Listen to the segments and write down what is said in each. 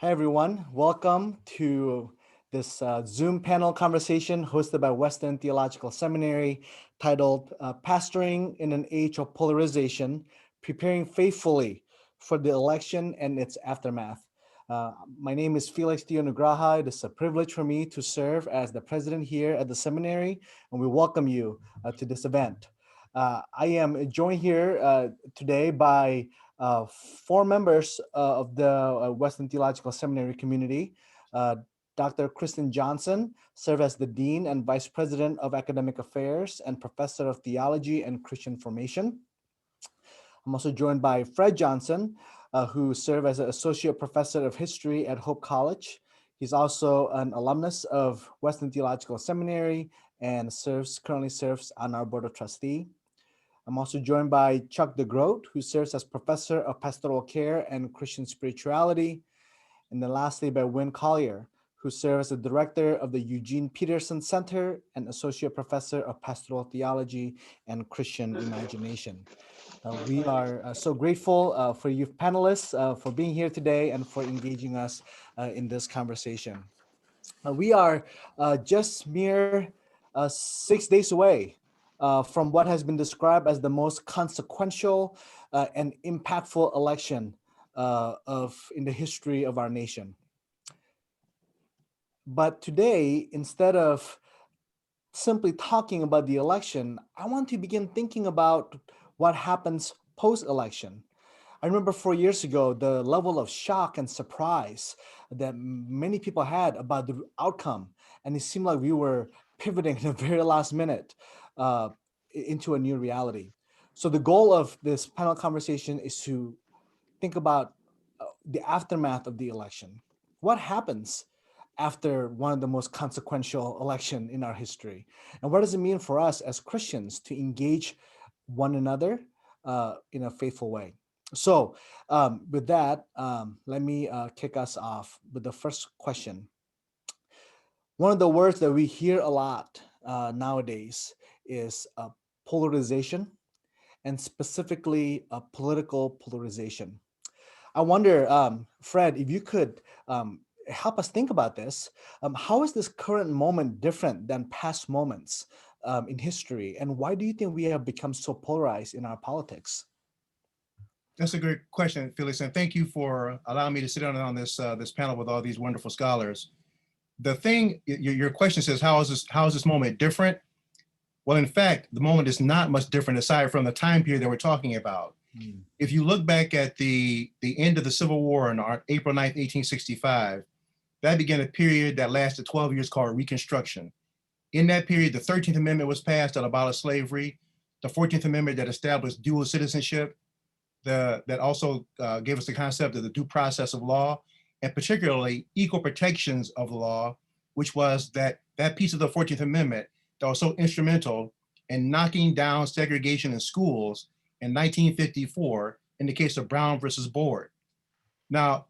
Hi, everyone. Welcome to this Zoom panel conversation hosted by Western Theological Seminary titled Pastoring in an Age of Polarization, Preparing Faithfully for the Election and Its Aftermath. My name is Felix Theonugraha. It is a privilege for me to serve as the president here at the seminary, and we welcome you to this event. I am joined here today by four members of the Western Theological Seminary community. Uh, Dr. Kristen Johnson serves as the Dean and Vice President of Academic Affairs and Professor of Theology and Christian Formation. I'm also joined by Fred Johnson, who serves as an Associate Professor of History at Hope College. He's also an alumnus of Western Theological Seminary and currently serves on our Board of Trustees. I'm also joined by Chuck DeGroat, who serves as Professor of Pastoral Care and Christian Spirituality. And then lastly, by Winn Collier, who serves as the Director of the Eugene Peterson Center and Associate Professor of Pastoral Theology and Christian Imagination. We are so grateful for you panelists for being here today and for engaging us in this conversation. We are just mere 6 days away from what has been described as the most consequential and impactful election in the history of our nation. But today, instead of simply talking about the election, I want to begin thinking about what happens post-election. I remember 4 years ago, the level of shock and surprise that many people had about the outcome. And it seemed like we were pivoting in the very last minute into a new reality. So the goal of this panel conversation is to think about the aftermath of the election. What happens after one of the most consequential election in our history? And what does it mean for us as Christians to engage one another in a faithful way? So with that, let me kick us off with the first question. One of the words that we hear a lot nowadays is polarization, and specifically political polarization. I wonder, Fred, if you could help us think about this. How is this current moment different than past moments in history? And why do you think we have become so polarized in our politics? That's a great question, Felix, and thank you for allowing me to sit down on this panel with all these wonderful scholars. The thing, your question says, how is this moment different? Well, in fact, the moment is not much different aside from the time period that we're talking about. If you look back at the end of the Civil War on April 9th, 1865, that began a period that lasted 12 years called Reconstruction. In that period, the 13th Amendment was passed that abolished slavery, the 14th Amendment that established dual citizenship, that also gave us the concept of the due process of law, and particularly equal protections of the law, which was that piece of the 14th Amendment that was so instrumental in knocking down segregation in schools in 1954 in the case of Brown versus Board. Now,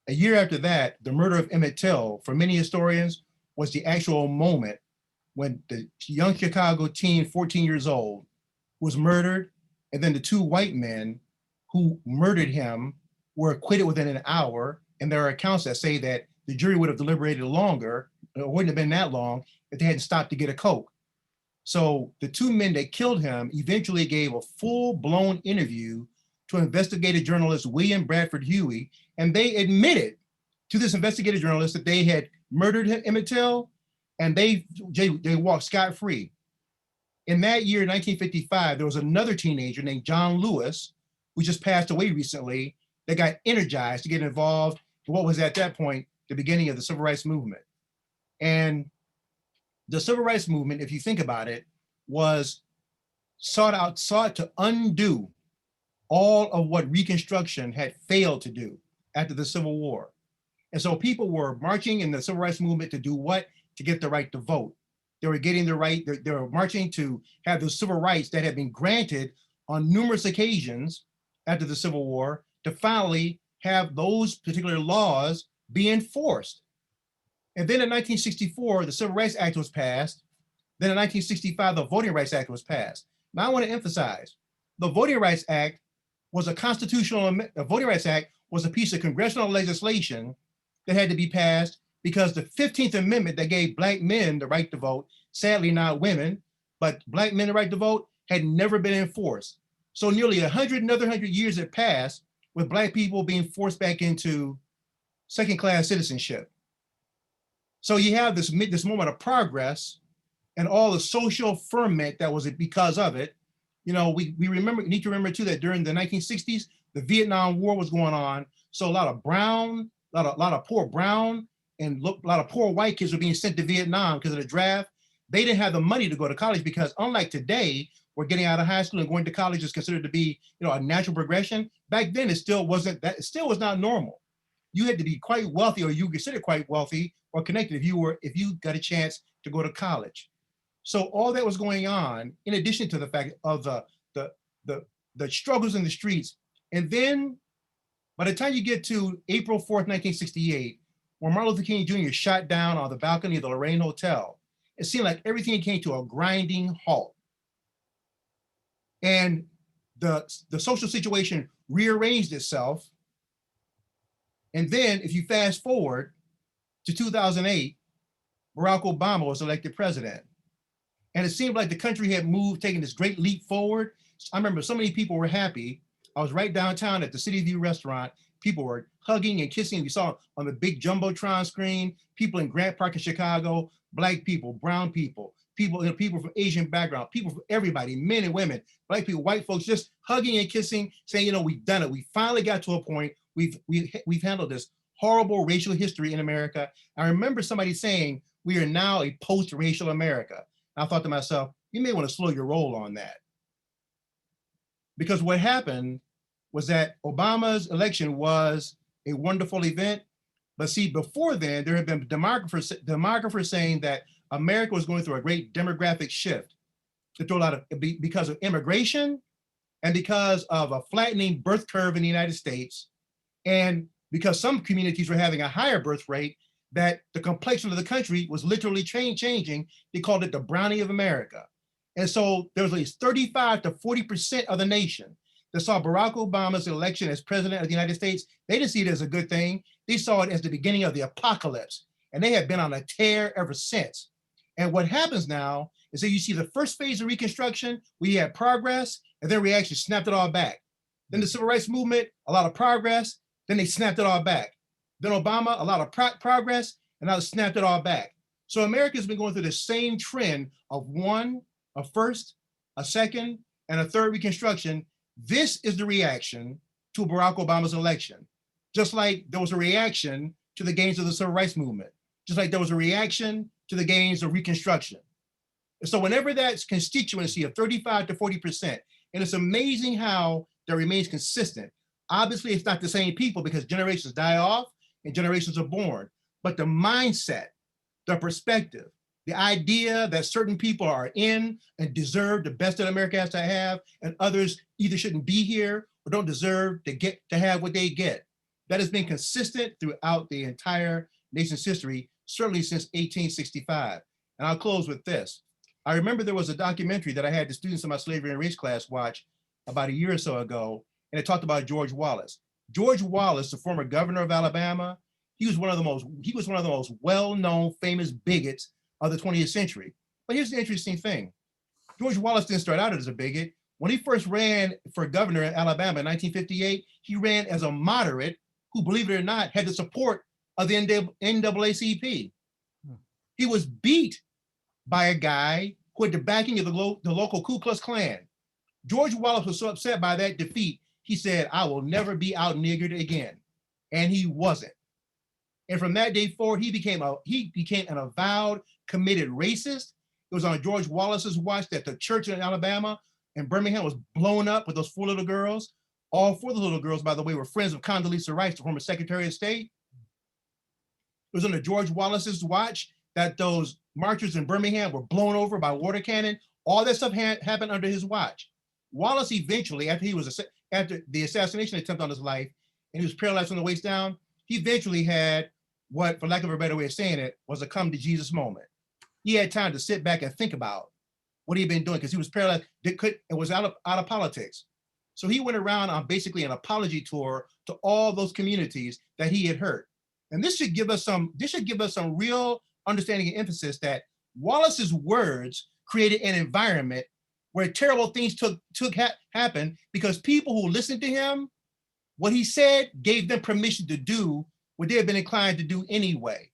a year after that, the murder of Emmett Till, for many historians, was the actual moment when the young Chicago teen, 14 years old, was murdered, and then the two white men who murdered him were acquitted within an hour. And there are accounts that say that the jury would have deliberated longer, it wouldn't have been that long, if they hadn't stopped to get a Coke. So the two men that killed him eventually gave a full-blown interview to investigative journalist William Bradford Huey, and they admitted to this investigative journalist that they had murdered Emmett Till, and they walked scot-free. In that year, 1955, there was another teenager named John Lewis, who just passed away recently, that got energized to get involved in what was at that point the beginning of the Civil Rights Movement. And the Civil Rights Movement, if you think about it, was sought to undo all of what Reconstruction had failed to do after the Civil War. And so people were marching in the Civil Rights Movement to do what? To get the right to vote. They were getting the right, they were marching to have the civil rights that had been granted on numerous occasions after the Civil War to finally have those particular laws be enforced. And then in 1964, the Civil Rights Act was passed. Then in 1965, the Voting Rights Act was passed. Now I want to emphasize, the Voting Rights Act was a constitutional, the Voting Rights Act was a piece of congressional legislation that had to be passed because the 15th Amendment that gave Black men the right to vote, sadly not women, but Black men the right to vote, had never been enforced. So nearly another 100 years had passed with Black people being forced back into second-class citizenship. So you have this moment of progress and all the social ferment that was because of it. You know, we need to remember too that during the 1960s, the Vietnam War was going on. So a lot of poor brown and a lot of poor white kids were being sent to Vietnam because of the draft. They didn't have the money to go to college because unlike today, where getting out of high school and going to college is considered to be, you know, a natural progression. Back then, it still wasn't that. It still was not normal. You had to be quite wealthy, or you were considered quite wealthy or connected if you got a chance to go to college. So all that was going on, in addition to the fact of the struggles in the streets, and then by the time you get to April 4th, 1968, when Martin Luther King Jr. shot down on the balcony of the Lorraine Hotel, it seemed like everything came to a grinding halt. And the social situation rearranged itself. And then if you fast forward to 2008, Barack Obama was elected president. And it seemed like the country had taken this great leap forward. I remember so many people were happy. I was right downtown at the City View restaurant. People were hugging and kissing. We saw on the big Jumbotron screen, people in Grant Park in Chicago, Black people, brown people, people from Asian background, people from everybody, men and women, Black people, white folks, just hugging and kissing, saying, you know, we've done it. We finally got to a point. We've handled this horrible racial history in America. I remember somebody saying, we are now a post-racial America. I thought to myself, you may want to slow your roll on that. Because what happened was that Obama's election was a wonderful event. But see, before then, there had been demographers saying that America was going through a great demographic shift because of immigration and because of a flattening birth curve in the United States. And because some communities were having a higher birth rate, that the complexion of the country was literally changing. They called it the browning of America. And so there was at least 35 to 40% of the nation that saw Barack Obama's election as president of the United States. They didn't see it as a good thing. They saw it as the beginning of the apocalypse. And they have been on a tear ever since. And what happens now is that you see the first phase of Reconstruction, we had progress, and then we actually snapped it all back. Then the Civil Rights Movement, a lot of progress, then they snapped it all back. Then Obama, a lot of progress, and now they snapped it all back. So America's been going through the same trend of a first, a second, and a third Reconstruction. This is the reaction to Barack Obama's election. Just like there was a reaction to the gains of the Civil Rights Movement, just like there was a reaction to the gains of Reconstruction. And so whenever that constituency of 35 to 40%, and it's amazing how that remains consistent. Obviously, it's not the same people because generations die off and generations are born, but the mindset, the perspective, the idea that certain people are in and deserve the best that America has to have, and others either shouldn't be here or don't deserve to have what they get. That has been consistent throughout the entire nation's history, certainly since 1865. And I'll close with this. I remember there was a documentary that I had the students in my slavery and race class watch about a year or so ago, and it talked about George Wallace. George Wallace, the former governor of Alabama, he was one of the most well-known, famous bigots of the 20th century. But here's the interesting thing. George Wallace didn't start out as a bigot. When he first ran for governor in Alabama in 1958, he ran as a moderate who, believe it or not, had the support of the NAACP. He was beat by a guy who had the backing of the local Ku Klux Klan. George Wallace was so upset by that defeat, he said, I will never be out-niggered again. And he wasn't. And from that day forward, he became an avowed, committed racist. It was on George Wallace's watch that the church in Alabama and Birmingham was blown up with those 4 little girls. All 4 of the little girls, by the way, were friends of Condoleezza Rice, the former Secretary of State. It was under George Wallace's watch that those marchers in Birmingham were blown over by water cannon. All that stuff happened under his watch. Wallace eventually, after the assassination attempt on his life, and he was paralyzed from the waist down, he eventually had what, for lack of a better way of saying it, was a come to Jesus moment. He had time to sit back and think about what he'd been doing because he was paralyzed and was out of politics. So he went around on basically an apology tour to all those communities that he had hurt. And this should give us some real understanding and emphasis that Wallace's words created an environment where terrible things happen because people who listened to him, what he said gave them permission to do what they had been inclined to do anyway.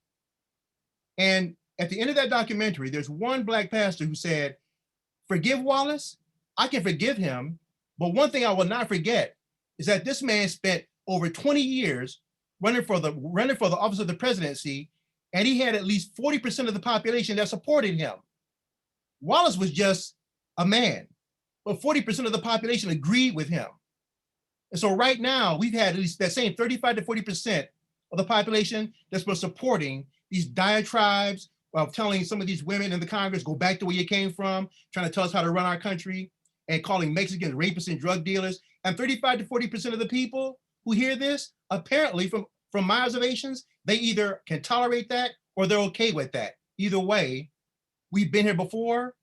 And at the end of that documentary, there's one Black pastor who said, "Forgive Wallace, I can forgive him, but one thing I will not forget is that this man spent over 20 years running for the office of the presidency, and he had at least 40% of the population that supported him. Wallace was just a man, but 40% of the population agreed with him. And so right now, we've had at least that same 35 to 40% of the population that's been supporting these diatribes of telling some of these women in the Congress, go back to where you came from, trying to tell us how to run our country, and calling Mexicans rapists and drug dealers. And 35 to 40% of the people who hear this, apparently from my observations, they either can tolerate that or they're okay with that. Either way, we've been here before,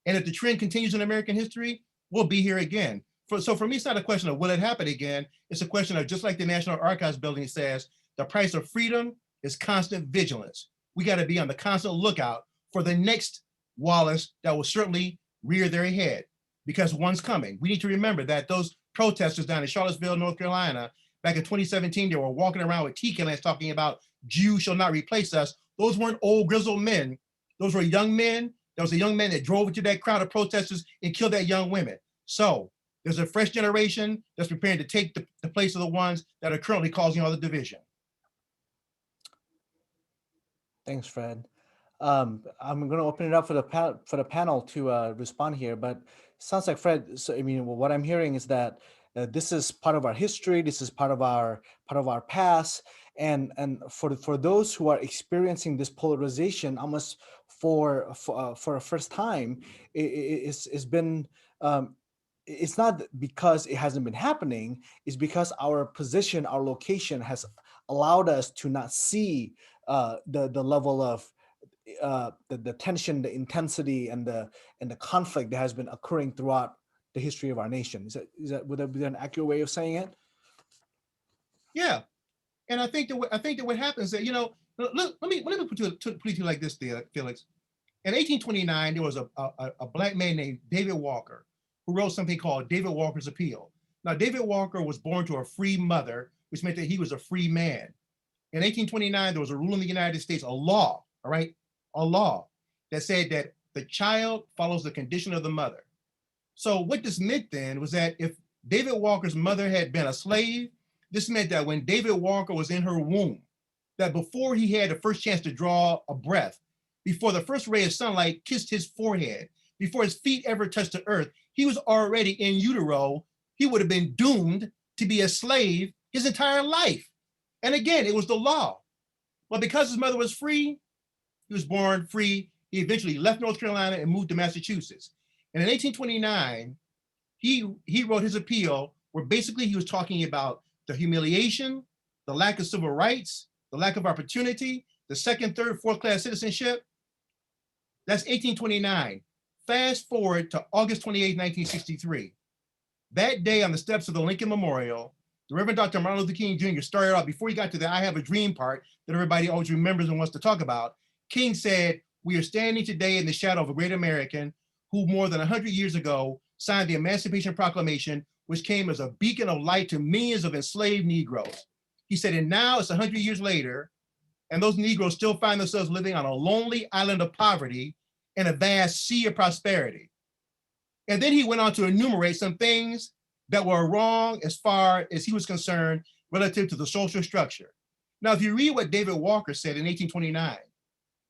and if the trend continues in American history, we'll be here again. So for me, it's not a question of will it happen again. It's a question of, just like the National Archives building says, the price of freedom is constant vigilance. We got to be on the constant lookout for the next Wallace that will certainly rear their head, because one's coming. We need to remember that those protesters down in Charlottesville, North Carolina, back in 2017, they were walking around with tea cans talking about Jews shall not replace us. Those weren't old grizzled men. Those were young men. There was a young man that drove into that crowd of protesters and killed that young woman. So there's a fresh generation that's preparing to take the place of the ones that are currently causing all the division. Thanks, Fred. I'm going to open it up for the panel to respond here, but sounds like Fred. So I mean, what I'm hearing is that this is part of our history. This is part of our past, and for those who are experiencing this polarization almost for a first time, it's been. It's not because it hasn't been happening. It's because our position, our location, has allowed us to not see the level of the tension, the intensity, and the conflict that has been occurring throughout the history of our nation. Would that be an accurate way of saying it? Yeah, and I think that what happens is that, let me put it like this, Felix. In 1829, there was a Black man named David Walker who wrote something called David Walker's Appeal. Now, David Walker was born to a free mother, which meant that he was a free man. In 1829, there was a rule in the United States, a law, all right, a law that said that the child follows the condition of the mother. So what this meant then was that if David Walker's mother had been a slave, this meant that when David Walker was in her womb, that before he had the first chance to draw a breath, before the first ray of sunlight kissed his forehead, before his feet ever touched the earth, he was already in utero. He would have been doomed to be a slave his entire life. And again, it was the law. But because his mother was free, he was born free. He eventually left North Carolina and moved to Massachusetts. And in 1829, he wrote his appeal, where basically he was talking about the humiliation, the lack of civil rights, the lack of opportunity, the second, third, fourth class citizenship. That's 1829. Fast forward to August 28, 1963. That day on the steps of the Lincoln Memorial, the Reverend Dr. Martin Luther King Jr. started out, before he got to the I have a dream part that everybody always remembers and wants to talk about. King said, "We are standing today in the shadow of a great American who more than 100 years ago signed the Emancipation Proclamation, which came as a beacon of light to millions of enslaved Negroes." He said, and now it's 100 years later, and those Negroes still find themselves living on a lonely island of poverty in a vast sea of prosperity. And then he went on to enumerate some things that were wrong as far as he was concerned relative to the social structure. Now, if you read what David Walker said in 1829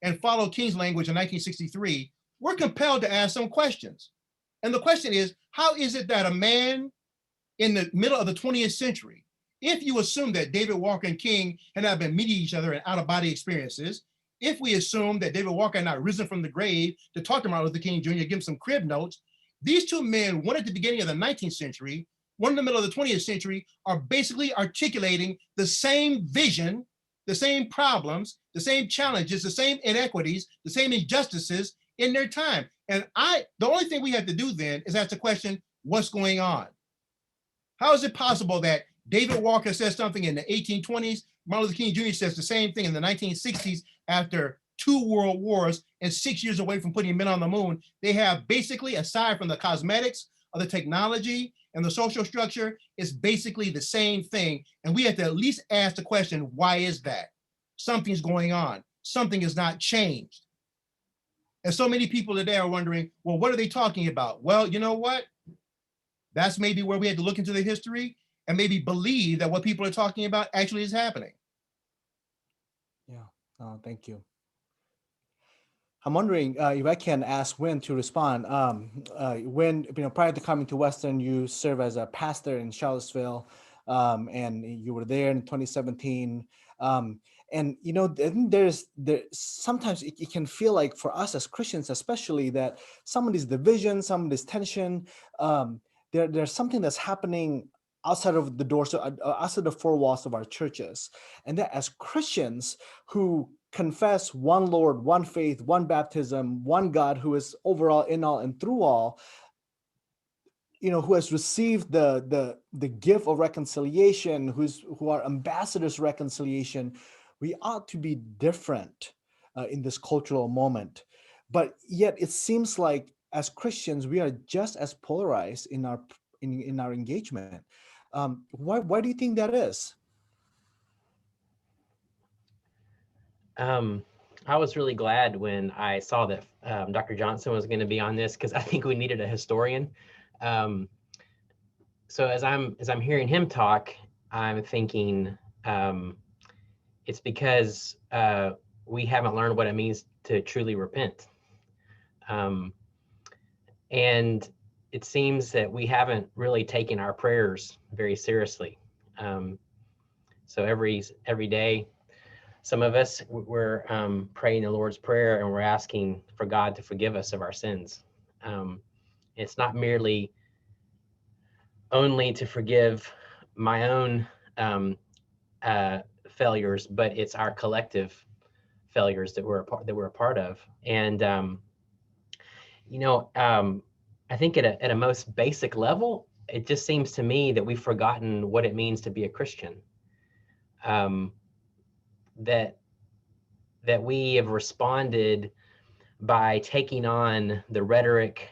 and follow King's language in 1963, we're compelled to ask some questions. And the question is, how is it that a man in the middle of the 20th century, if you assume that David Walker and King had not been meeting each other in out-of-body experiences, if we assume that David Walker had not risen from the grave to talk to Martin Luther King Jr., give him some crib notes, these two men, one at the beginning of the 19th century, one in the middle of the 20th century, are basically articulating the same vision, the same problems, the same challenges, the same inequities, the same injustices in their time. And the only thing we have to do then is ask the question, what's going on? How is it possible that David Walker says something in the 1820s Martin Luther King Jr. says the same thing in the 1960s after 2 world wars and 6 years away from putting men on the moon. They have basically, aside from the cosmetics of the technology and the social structure, it's basically the same thing. And we have to at least ask the question, why is that? Something's going on. Something is not changed. And so many people today are wondering, well, what are they talking about? Well, you know what? That's maybe where we had to look into the history and maybe believe that what people are talking about actually is happening. Yeah, thank you. I'm wondering if I can ask Winn to respond. Winn, prior to coming to Western, you served as a pastor in Charlottesville, and you were there in 2017. And there's sometimes it can feel like for us as Christians, especially, that some of these divisions, some of this tension, there's something that's happening outside of the doors, outside the four walls of our churches, and that as Christians who confess one Lord, one faith, one baptism, one God who is overall, in all, and through all, who has received the gift of reconciliation, who are ambassadors of reconciliation, we ought to be different in this cultural moment. But yet it seems like as Christians, we are just as polarized in our engagement. Why do you think that is? I was really glad when I saw that Dr. Johnson was going to be on this, because I think we needed a historian. So as I'm hearing him talk, I'm thinking it's because we haven't learned what it means to truly repent. And it seems that we haven't really taken our prayers very seriously. So every day, some of us, we're praying the Lord's Prayer, and we're asking for God to forgive us of our sins. It's not merely only to forgive my own failures, but it's our collective failures that we're a part of. And I think at a most basic level, it just seems to me that we've forgotten what it means to be a Christian. That we have responded by taking on the rhetoric,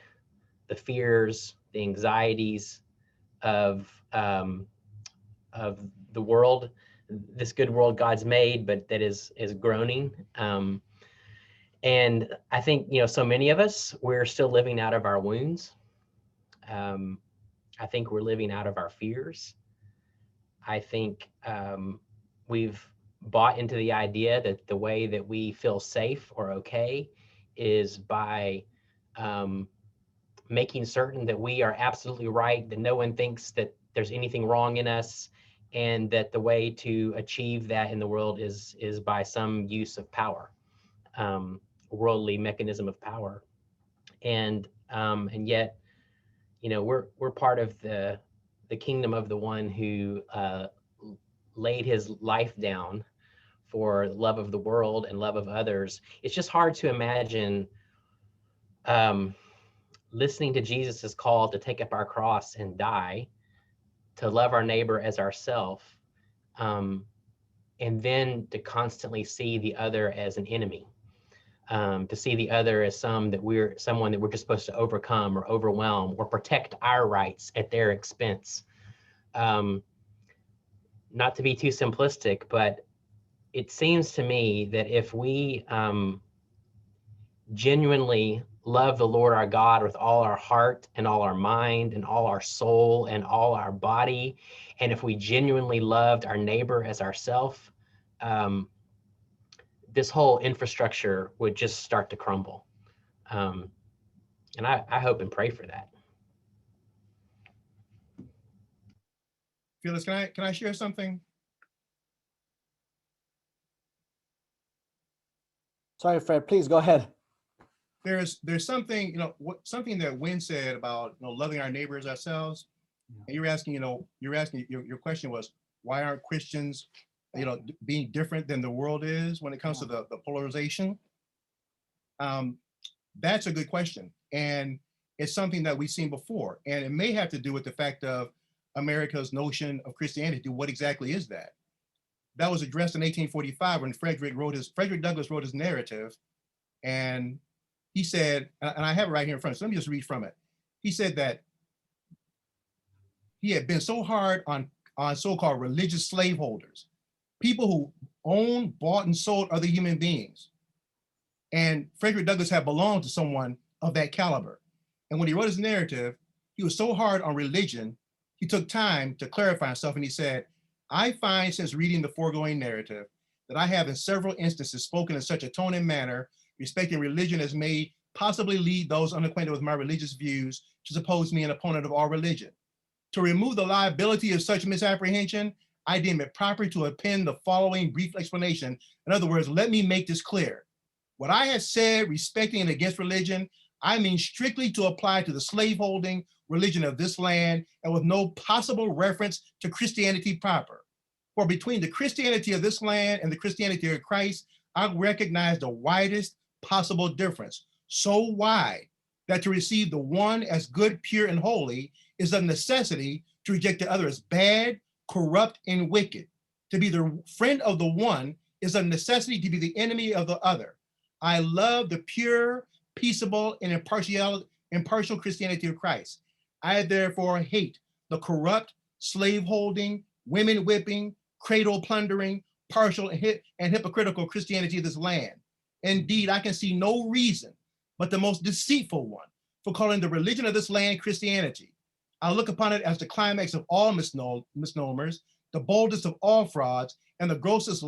the fears, the anxieties of the world, this good world God's made, but that is groaning. And I think, so many of us, we're still living out of our wounds. I think we're living out of our fears. I think we've bought into the idea that the way that we feel safe or okay is by making certain that we are absolutely right, that no one thinks that there's anything wrong in us, and that the way to achieve that in the world is by some use of power, worldly mechanism of power. And yet, we're part of the kingdom of the one who laid his life down for love of the world and love of others. It's just hard to imagine listening to Jesus's call to take up our cross and die, to love our neighbor as ourself, and then to constantly see the other as an enemy, to see the other as someone that we're just supposed to overcome or overwhelm or protect our rights at their expense. Not to be too simplistic, but it seems to me that if we genuinely love the Lord our God with all our heart and all our mind and all our soul and all our body, and if we genuinely loved our neighbor as ourself, this whole infrastructure would just start to crumble. And I hope and pray for that. Felix, can I share something? Sorry, Fred, please go ahead. There's something, something that Winn said about, loving our neighbors ourselves. And you're asking, your question was, why aren't Christians, being different than the world is when it comes to the polarization? That's a good question. And it's something that we've seen before. And it may have to do with the fact of America's notion of Christianity. What exactly is that? that was addressed in 1845 when Frederick Douglass wrote his narrative. And he said, and I have it right here in front, so let me just read from it. He said that he had been so hard on so-called religious slaveholders, people who owned, bought, and sold other human beings. And Frederick Douglass had belonged to someone of that caliber. And when he wrote his narrative, he was so hard on religion, he took time to clarify himself, and he said, I find since reading the foregoing narrative that I have in several instances spoken in such a tone and manner respecting religion as may possibly lead those unacquainted with my religious views to suppose me an opponent of all religion. To remove the liability of such misapprehension, I deem it proper to append the following brief explanation. In other words, let me make this clear. What I have said respecting and against religion, I mean strictly to apply to the slaveholding religion of this land and with no possible reference to Christianity proper. For between the Christianity of this land and the Christianity of Christ, I recognize the widest possible difference, so wide that to receive the one as good, pure, and holy is a necessity, to reject the other as bad, corrupt, and wicked. To be the friend of the one is a necessity to be the enemy of the other. I love the pure, peaceable, and impartial Christianity of Christ. I therefore hate the corrupt, slaveholding, women whipping, cradle plundering, partial and hypocritical Christianity of this land. Indeed, I can see no reason but the most deceitful one for calling the religion of this land Christianity. I look upon it as the climax of all misnomers, the boldest of all frauds, and the grossest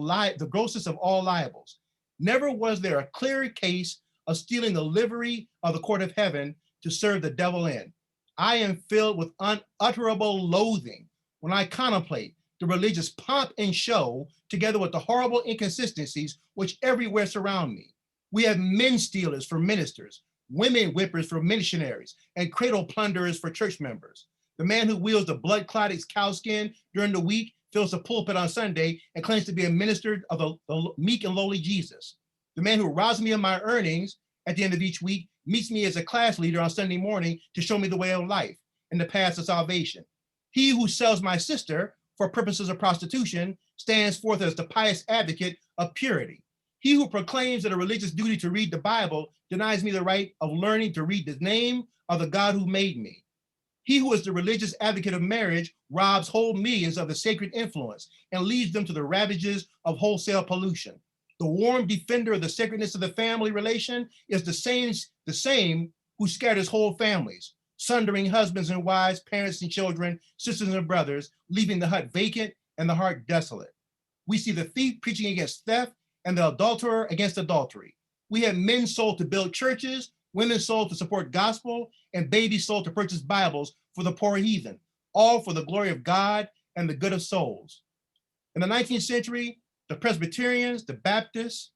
of all libels. Never was there a clearer case of stealing the livery of the court of heaven to serve the devil in. I am filled with unutterable loathing when I contemplate the religious pomp and show together with the horrible inconsistencies which everywhere surround me. We have men stealers for ministers, women whippers for missionaries, and cradle plunderers for church members. The man who wields the blood-clotted cowskin during the week fills the pulpit on Sunday and claims to be a minister of the meek and lowly Jesus. The man who robs me of my earnings at the end of each week meets me as a class leader on Sunday morning to show me the way of life and the path to salvation. He who sells my sister for purposes of prostitution stands forth as the pious advocate of purity. He who proclaims that a religious duty to read the Bible denies me the right of learning to read the name of the God who made me. He who is the religious advocate of marriage robs whole millions of the sacred influence and leads them to the ravages of wholesale pollution. The warm defender of the sacredness of the family relation is the same who scatters whole families, sundering husbands and wives, parents and children, sisters and brothers, leaving the hut vacant and the heart desolate. We see the thief preaching against theft and the adulterer against adultery. We have men sold to build churches, women sold to support gospel, and babies sold to purchase Bibles for the poor heathen, all for the glory of God and the good of souls. In the 19th century, the Presbyterians, the Baptists,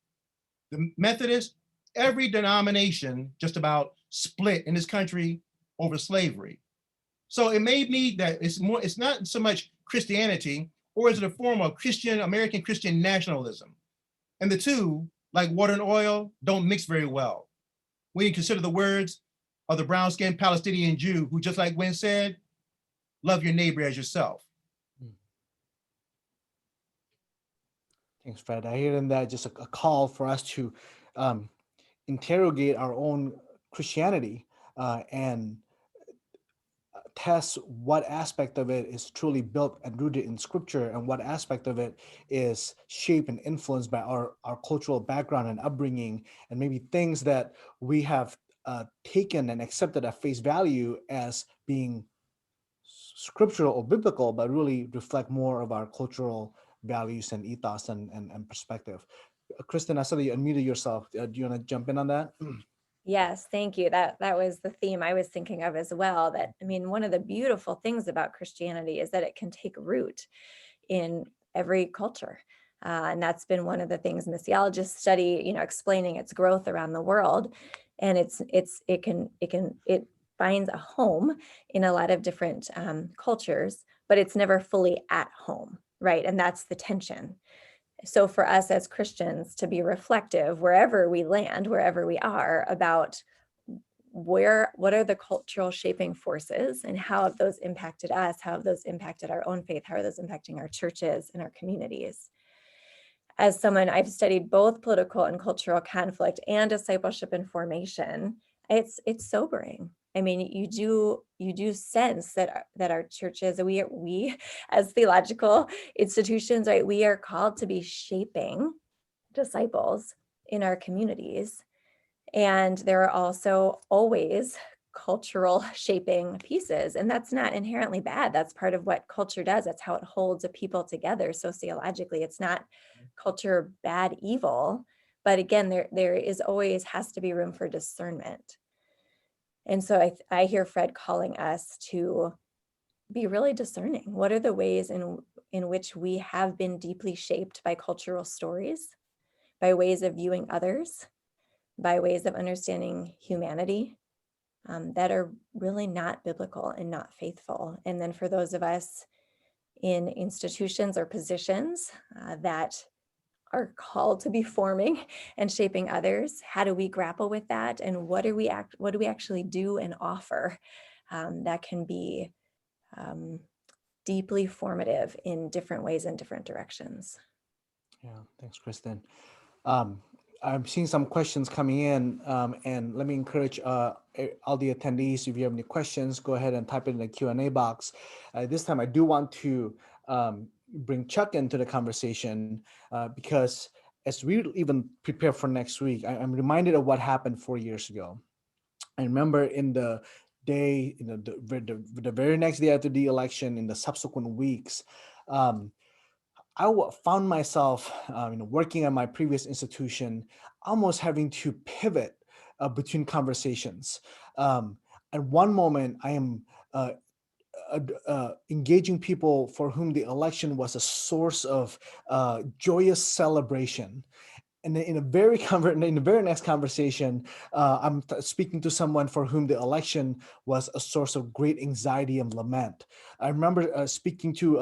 the Methodists, every denomination just about split in this country over slavery. So it made me that it's not so much Christianity, or is it a form of American Christian nationalism? And the two, like water and oil, don't mix very well. When you consider the words of the brown-skinned Palestinian Jew who, just like Winn said, love your neighbor as yourself. Thanks, Fred. I hear in that just a call for us to interrogate our own Christianity and test what aspect of it is truly built and rooted in Scripture, and what aspect of it is shaped and influenced by our cultural background and upbringing, and maybe things that we have taken and accepted at face value as being scriptural or biblical, but really reflect more of our cultural values and ethos and perspective. Kristen, I saw that you unmuted yourself. Do you want to jump in on that? Yes, thank you. That was the theme I was thinking of as well. That, I mean, one of the beautiful things about Christianity is that it can take root in every culture. And that's been one of the things missiologists study, explaining its growth around the world. And it finds a home in a lot of different cultures, but it's never fully at home, right? And that's the tension. So for us as Christians to be reflective wherever we land, wherever we are, about what are the cultural shaping forces and how have those impacted us? How have those impacted our own faith? How are those impacting our churches and our communities? as someone, I've studied both political and cultural conflict and discipleship and formation. It's sobering. I mean, you do sense that our churches, we as theological institutions, right, we are called to be shaping disciples in our communities. And there are also always cultural shaping pieces, and that's not inherently bad. That's part of what culture does. That's how it holds a people together sociologically. It's not culture bad, evil, but again, there is always has to be room for discernment. And so I hear Fred calling us to be really discerning. What are the ways in which we have been deeply shaped by cultural stories, by ways of viewing others, by ways of understanding humanity, that are really not biblical and not faithful. And then for those of us in institutions or positions that are called to be forming and shaping others, how do we grapple with that? And what do we actually do and offer that can be deeply formative in different ways and different directions? Yeah, thanks, Kristen. I'm seeing some questions coming in, and let me encourage all the attendees, if you have any questions, go ahead and type it in the Q&A box. This time I do want to bring Chuck into the conversation because as we even prepare for next week, I'm reminded of what happened 4 years ago. I remember in the day, the very next day after the election, in the subsequent weeks, found myself, working at my previous institution, almost having to pivot between conversations. At one moment, I am engaging people for whom the election was a source of joyous celebration. And then in the very next conversation, I'm speaking to someone for whom the election was a source of great anxiety and lament. I remember speaking to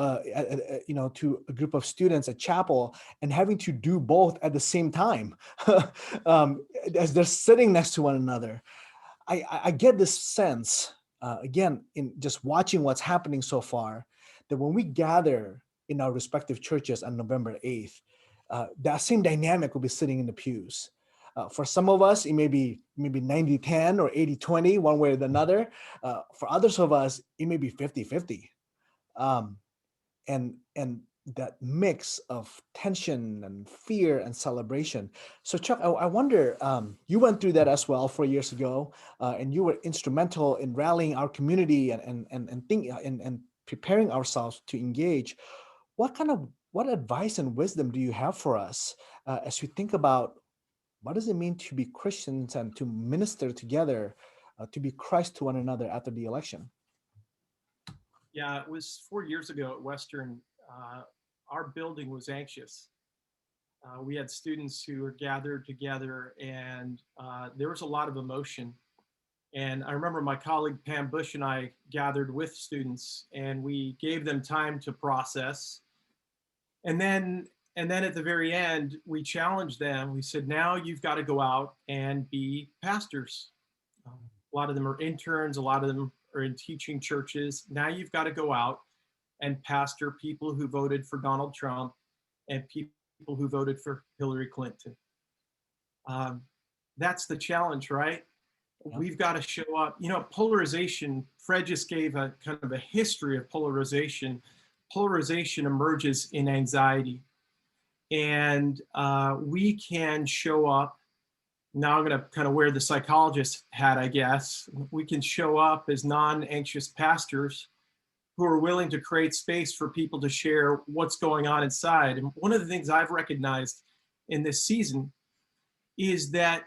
to a group of students at chapel and having to do both at the same time as they're sitting next to one another. I get this sense, again, in just watching what's happening so far, that when we gather in our respective churches on November 8th, that same dynamic will be sitting in the pews. For some of us, it may be maybe 90-10 or 80-20, one way or another. For others of us, it may be 50-50. And that mix of tension and fear and celebration. So Chuck, I wonder, you went through that as well 4 years ago, and you were instrumental in rallying our community and preparing ourselves to engage. What advice and wisdom do you have for us as we think about what does it mean to be Christians and to minister together, to be Christ to one another after the election? Yeah, it was 4 years ago at Western. Our building was anxious. We had students who were gathered together, and there was a lot of emotion. And I remember my colleague Pam Bush and I gathered with students, and we gave them time to process. And then at the very end, we challenged them. We said, now you've got to go out and be pastors. A lot of them are interns. A lot of them are in teaching churches. Now you've got to go out and pastor people who voted for Donald Trump and people who voted for Hillary Clinton. That's the challenge, right? Yeah. We've got to show up. Polarization, Fred just gave a kind of a history of polarization. Polarization emerges in anxiety. And we can show up. Now I'm going to kind of wear the psychologist hat, I guess. We can show up as non-anxious pastors who are willing to create space for people to share what's going on inside. And one of the things I've recognized in this season is that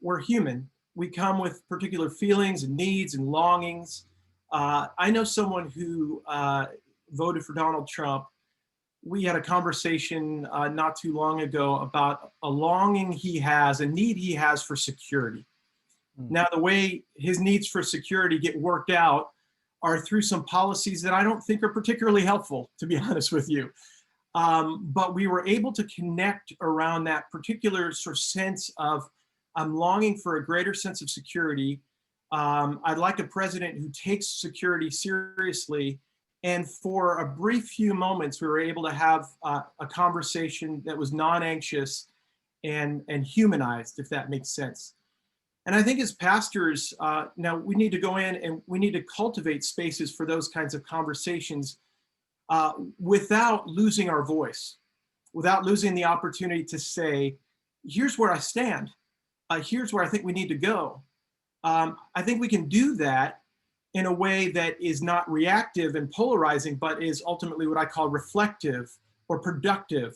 we're human. We come with particular feelings and needs and longings. I know someone who voted for Donald Trump. We had a conversation not too long ago about a longing he has, a need he has for security. Now, the way his needs for security get worked out are through some policies that I don't think are particularly helpful, to be honest with you. But we were able to connect around that particular sort of sense of, I'm longing for a greater sense of security. I'd like a president who takes security seriously And for a brief few moments, we were able to have a conversation that was non-anxious and humanized, if that makes sense. And I think as pastors, now we need to go in and we need to cultivate spaces for those kinds of conversations without losing our voice, without losing the opportunity to say, here's where I stand. Here's where I think we need to go. I think we can do that in a way that is not reactive and polarizing, but is ultimately what I call reflective or productive.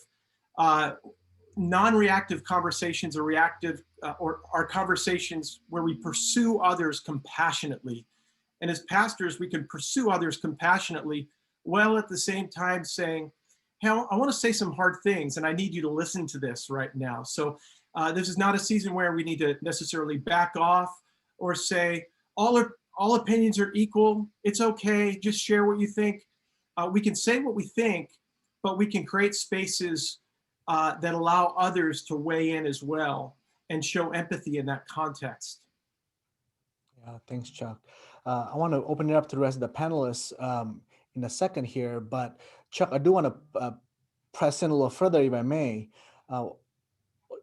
Non-reactive conversations are reactive or are conversations where we pursue others compassionately. And as pastors, we can pursue others compassionately while at the same time saying, hey, I want to say some hard things and I need you to listen to this right now. So this is not a season where we need to necessarily back off or say, all opinions are equal. It's okay. Just share what you think. We can say what we think, but we can create spaces that allow others to weigh in as well and show empathy in that context. Yeah, thanks, Chuck. I want to open it up to the rest of the panelists in a second here, but Chuck, I do want to press in a little further, if I may.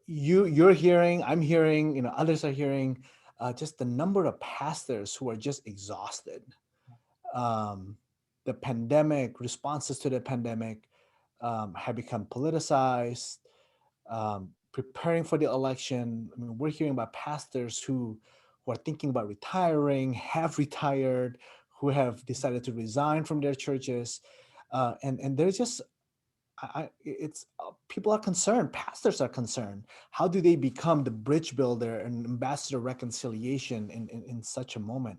You're hearing, I'm hearing, others are hearing just the number of pastors who are just exhausted. The pandemic, responses to the pandemic have become politicized. Preparing for the election, I mean, we're hearing about pastors who are thinking about retiring, have retired, who have decided to resign from their churches, and there's just, people are concerned. Pastors are concerned. How do they become the bridge builder and ambassador of reconciliation in such a moment?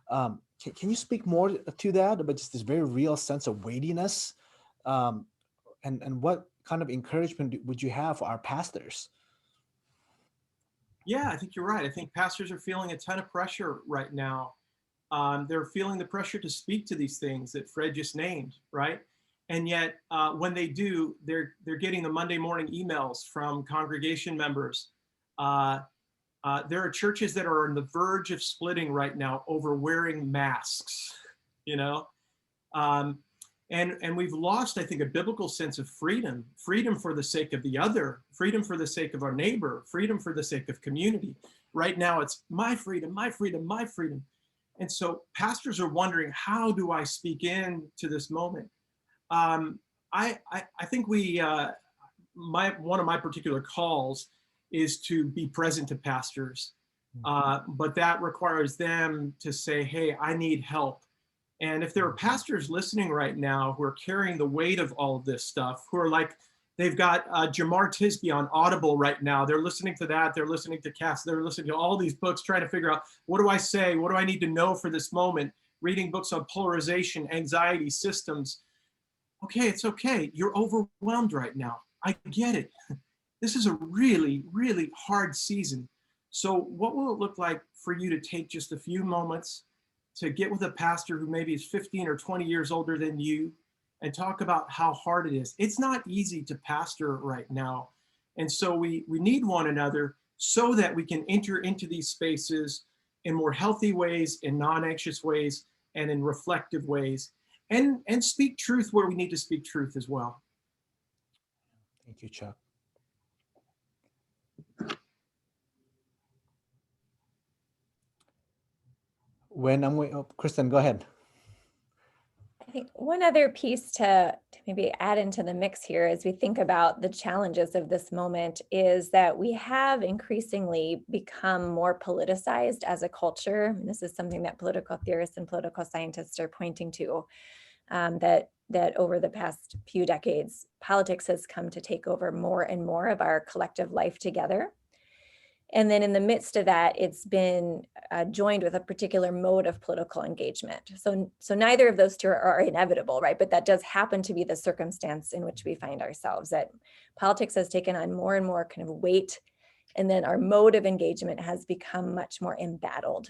Can you speak more to that, about just this very real sense of weightiness, and what kind of encouragement would you have for our pastors? Yeah, I think you're right. I think pastors are feeling a ton of pressure right now. They're feeling the pressure to speak to these things that Fred just named, right? And yet, when they do, they're getting the Monday morning emails from congregation members. There are churches that are on the verge of splitting right now over wearing masks, you know? And we've lost, I think, a biblical sense of freedom for the sake of the other, freedom for the sake of our neighbor, freedom for the sake of community. Right now, it's my freedom, my freedom, my freedom. And so pastors are wondering, how do I speak in to this moment? I think one of my particular calls is to be present to pastors, but that requires them to say, hey, I need help. And if there are pastors listening right now who are carrying the weight of all of this stuff, who are like, they've got Jamar Tisby on Audible right now. They're listening to that. They're listening to Cass. They're listening to all these books, trying to figure out, what do I say? What do I need to know for this moment? Reading books on polarization, anxiety, systems. Okay, it's okay. You're overwhelmed right now. I get it. This is a really, really hard season. So what will it look like for you to take just a few moments to get with a pastor who maybe is 15 or 20 years older than you and talk about how hard it is? It's not easy to pastor right now. And so we need one another so that we can enter into these spaces in more healthy ways, in non-anxious ways, and in reflective ways, and speak truth where we need to speak truth as well. Thank you, Chuck. Kristen, go ahead. I think one other piece to maybe add into the mix here as we think about the challenges of this moment is that we have increasingly become more politicized as a culture. And this is something that political theorists and political scientists are pointing to, that over the past few decades, politics has come to take over more and more of our collective life together. And then in the midst of that, it's been joined with a particular mode of political engagement. So neither of those two are inevitable, right? But that does happen to be the circumstance in which we find ourselves, that politics has taken on more and more kind of weight. And then our mode of engagement has become much more embattled,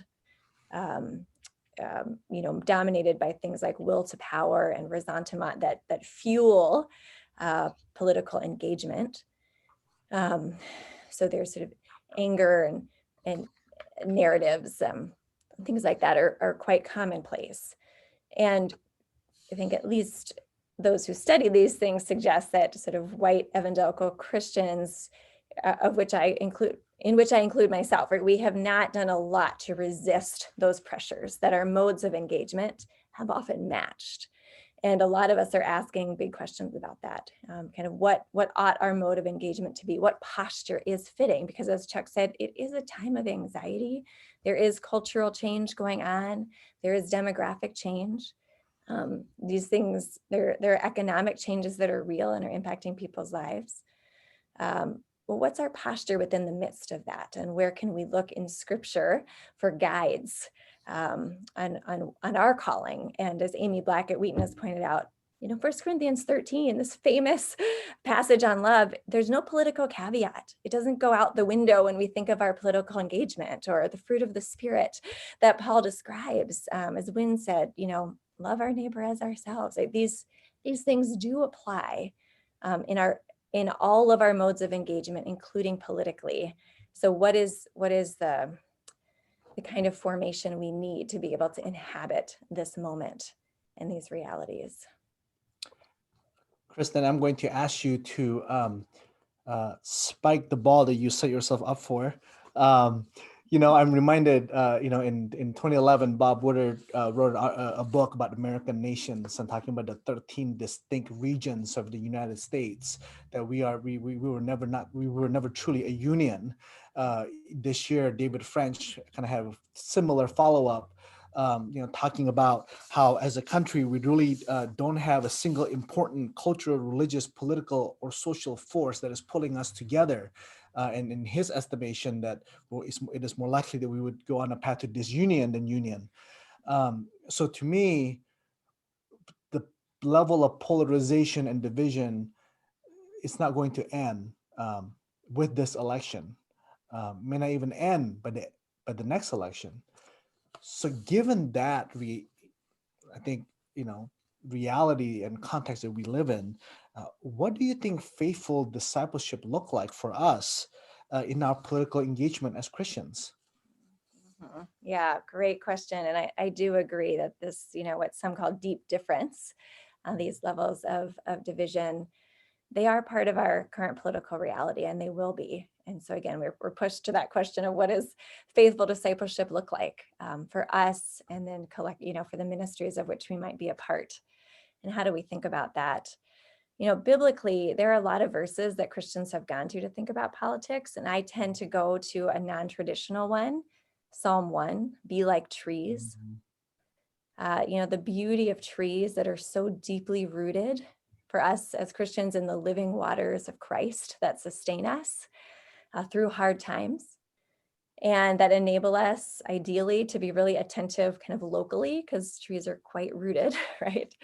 dominated by things like will to power and ressentiment that fuel political engagement. So there's sort of anger and narratives, things like that are quite commonplace. And I think at least those who study these things suggest that sort of white evangelical Christians, in which I include myself, right? We have not done a lot to resist those pressures that our modes of engagement have often matched. And a lot of us are asking big questions about that. Kind of what ought our mode of engagement to be? What posture is fitting? Because as Chuck said, it is a time of anxiety. There is cultural change going on. There is demographic change. These things, there are economic changes that are real and are impacting people's lives. Well, what's our posture within the midst of that? And where can we look in Scripture for guides on our calling? And as Amy Black at Wheaton has pointed out, 1 Corinthians 13, this famous passage on love, there's no political caveat. It doesn't go out the window when we think of our political engagement or the fruit of the Spirit that Paul describes. As Winn said, love our neighbor as ourselves. Like these things do apply in all of our modes of engagement, including politically. So what is the kind of formation we need to be able to inhabit this moment and these realities? Kristen, I'm going to ask you to spike the ball that you set yourself up for. I'm reminded, in 2011, Bob Woodard wrote a book about American nations and talking about the 13 distinct regions of the United States that we were never truly a union. This year, David French kind of have a similar follow-up, talking about how as a country, we really don't have a single important cultural, religious, political, or social force that is pulling us together. And in his estimation, that it is more likely that we would go on a path to disunion than union. So to me, the level of polarization and division is not going to end with this election. May not even end by the next election. So given that, I think, reality and context that we live in, what do you think faithful discipleship look like for us in our political engagement as Christians? Yeah, great question. And I do agree that this, what some call deep difference on these levels of division, they are part of our current political reality, and they will be. And so again, we're pushed to that question of what does faithful discipleship look like for us, and then for the ministries of which we might be a part. And how do we think about that? Biblically, there are a lot of verses that Christians have gone to think about politics, and I tend to go to a non-traditional one, Psalm 1, be like trees. The beauty of trees that are so deeply rooted for us as Christians in the living waters of Christ that sustain us through hard times, and that enable us ideally to be really attentive kind of locally, because trees are quite rooted, right?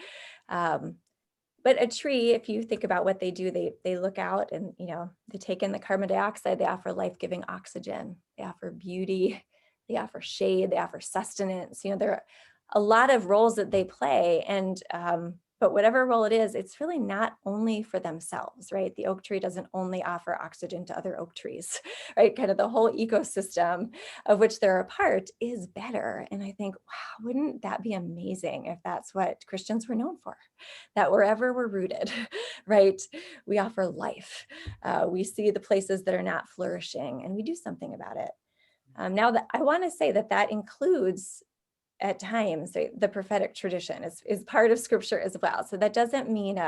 But a tree, if you think about what they do, they look out and, they take in the carbon dioxide, they offer life-giving oxygen, they offer beauty, they offer shade, they offer sustenance. There are a lot of roles that they play. And, but whatever role it is, it's really not only for themselves, right? The oak tree doesn't only offer oxygen to other oak trees, right? Kind of the whole ecosystem of which they're a part is better. And I think, wow, wouldn't that be amazing if that's what Christians were known for? That wherever we're rooted, right, we offer life. We see the places that are not flourishing and we do something about it. Now that I want to say that includes at times the prophetic tradition is part of Scripture as well. So that doesn't mean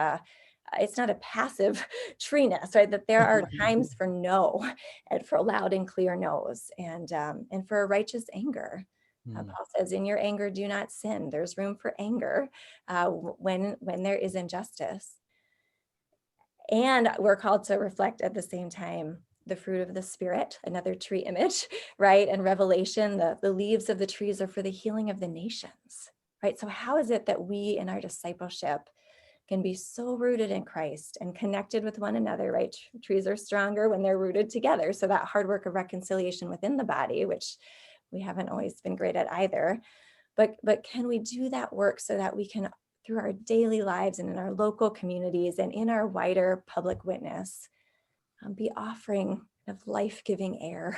it's not a passive treeness, right? That there are times for no, and for loud and clear no's, and for a righteous anger. Paul says, in your anger, do not sin. There's room for anger when there is injustice. And we're called to reflect at the same time the fruit of the Spirit, another tree image, right? And Revelation, the leaves of the trees are for the healing of the nations, right? So how is it that we in our discipleship can be so rooted in Christ and connected with one another, right? Trees are stronger when they're rooted together. So that hard work of reconciliation within the body, which we haven't always been great at either, but can we do that work so that we can, through our daily lives and in our local communities and in our wider public witness, be offering of life-giving air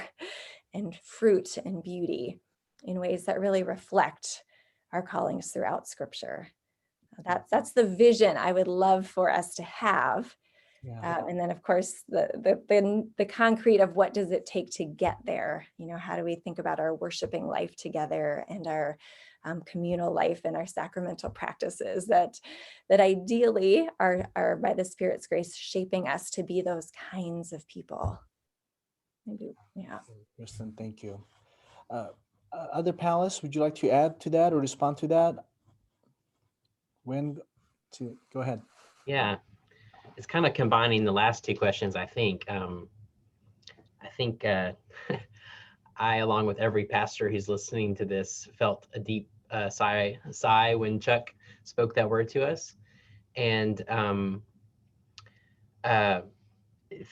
and fruit and beauty in ways that really reflect our callings throughout Scripture. That's the vision I would love for us to have. Yeah. And then, of course, the concrete of what does it take to get there? How do we think about our worshiping life together and our communal life and our sacramental practices that ideally are by the Spirit's grace shaping us to be those kinds of people. Maybe, yeah. Kristen, thank you. Other panelists, would you like to add to that or respond to that? Winn, go ahead. Yeah, it's kind of combining the last two questions, I think. I, along with every pastor who's listening to this, felt a deep sigh when Chuck spoke that word to us. And it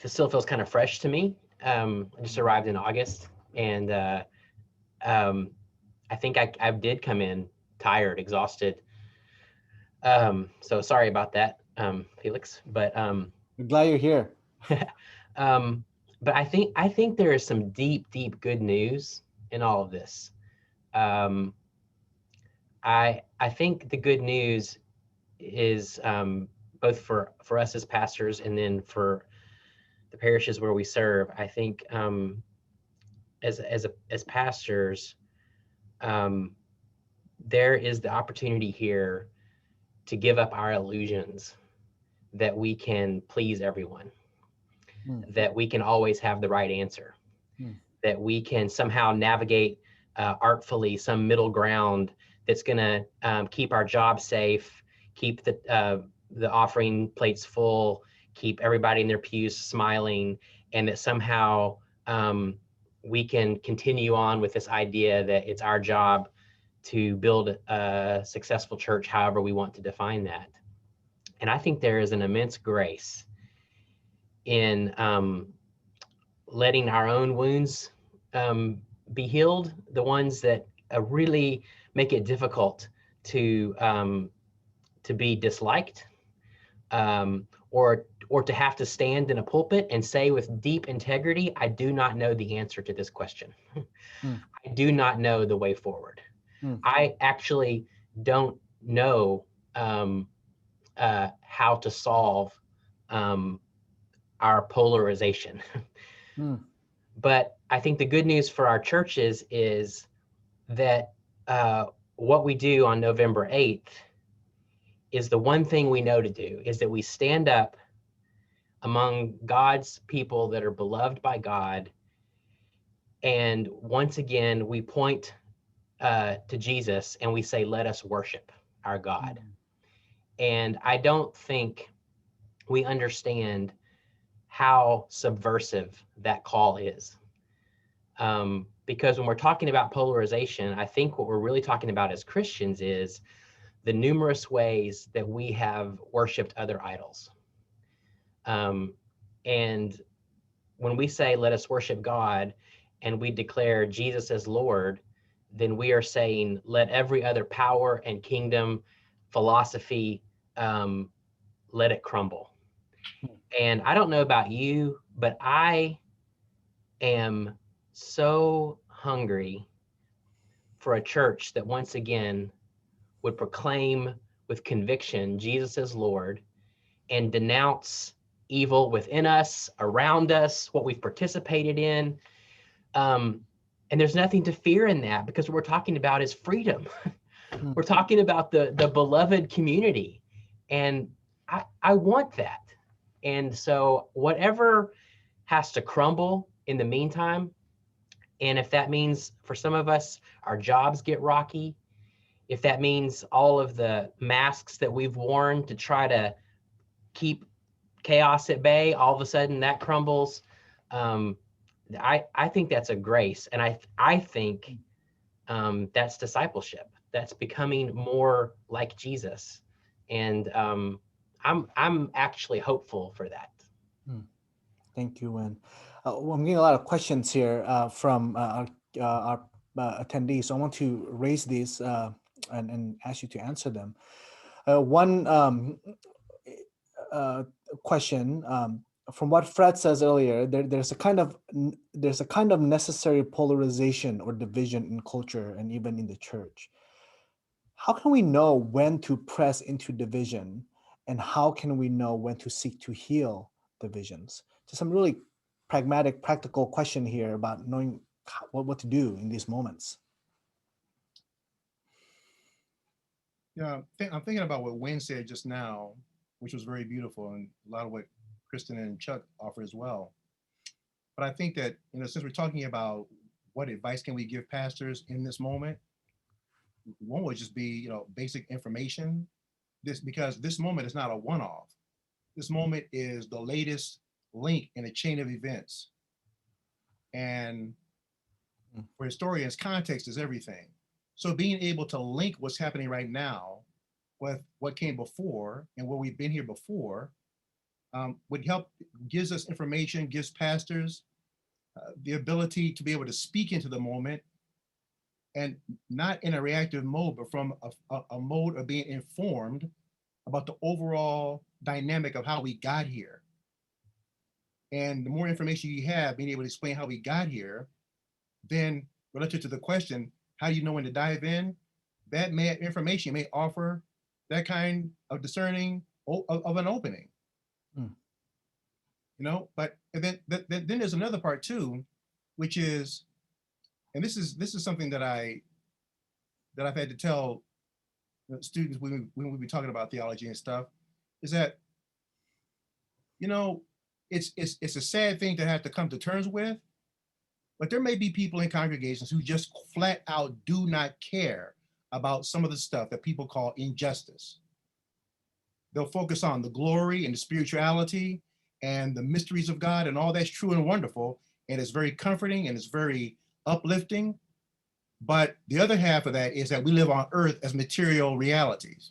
still feels kind of fresh to me. I just arrived in August, and I think I did come in tired, exhausted. So sorry about that, Felix, but I'm glad you're here. But I think there is some deep good news in all of this. I think the good news is both for us as pastors and then for the parishes where we serve. I think as pastors, there is the opportunity here to give up our illusions that we can please everyone, that we can always have the right answer, that we can somehow navigate artfully some middle ground that's going to keep our job safe, keep the offering plates full, keep everybody in their pews smiling, and that somehow we can continue on with this idea that it's our job to build a successful church, however we want to define that. And I think there is an immense grace in letting our own wounds be healed, the ones that really make it difficult to be disliked, or to have to stand in a pulpit and say with deep integrity, I do not know the answer to this question. I do not know the way forward. I actually don't know how to solve our polarization. But I think the good news for our churches is that what we do on November 8th is the one thing we know to do, is that we stand up among God's people that are beloved by God. And once again, we point to Jesus and we say, let us worship our God. And I don't think we understand how subversive that call is. Because when we're talking about polarization, I think what we're really talking about as Christians is the numerous ways that we have worshiped other idols. And when we say, let us worship God, and we declare Jesus as Lord, then we are saying, let every other power and kingdom, philosophy, let it crumble. And I don't know about you, but I am so hungry for a church that once again would proclaim with conviction Jesus as Lord and denounce evil within us, around us, what we've participated in. And there's nothing to fear in that, because what we're talking about is freedom. We're talking about the beloved community. And I want that. And so whatever has to crumble in the meantime, and if that means for some of us, our jobs get rocky, if that means all of the masks that we've worn to try to keep chaos at bay, all of a sudden that crumbles, I think that's a grace. And I think that's discipleship. That's becoming more like Jesus. And I'm actually hopeful for that. Thank you, Winn. Well, I'm getting a lot of questions here from our attendees. So I want to raise these and ask you to answer them. One question, from what Fred says earlier, there's a kind of necessary polarization or division in culture and even in the church. how can we know when to press into division, and how can we know when to seek to heal divisions? Just some really pragmatic, practical question here about knowing what to do in these moments. Yeah, I'm thinking about what Winn said just now, which was very beautiful, and a lot of what Kristen and Chuck offer as well. But I think that, since we're talking about what advice can we give pastors in this moment, one would just be, basic information. Because this moment is not a one-off. This moment is the latest link in a chain of events. And for historians, context is everything. So being able to link what's happening right now with what came before and where we've been here before would help, gives us information, gives pastors the ability to be able to speak into the moment, and not in a reactive mode, but from a mode of being informed about the overall dynamic of how we got here. And the more information you have, being able to explain how we got here, then relative to the question, how do you know when to dive in? That information may offer that kind of discerning of an opening. But then there's another part too, which is, and this is something that I've had to tell students when we be talking about theology and stuff, is that it's a sad thing to have to come to terms with, but there may be people in congregations who just flat out do not care about some of the stuff that people call injustice. They'll focus on the glory and the spirituality and the mysteries of God, and all that's true and wonderful, and it's very comforting and it's very uplifting. But the other half of that is that we live on earth as material realities.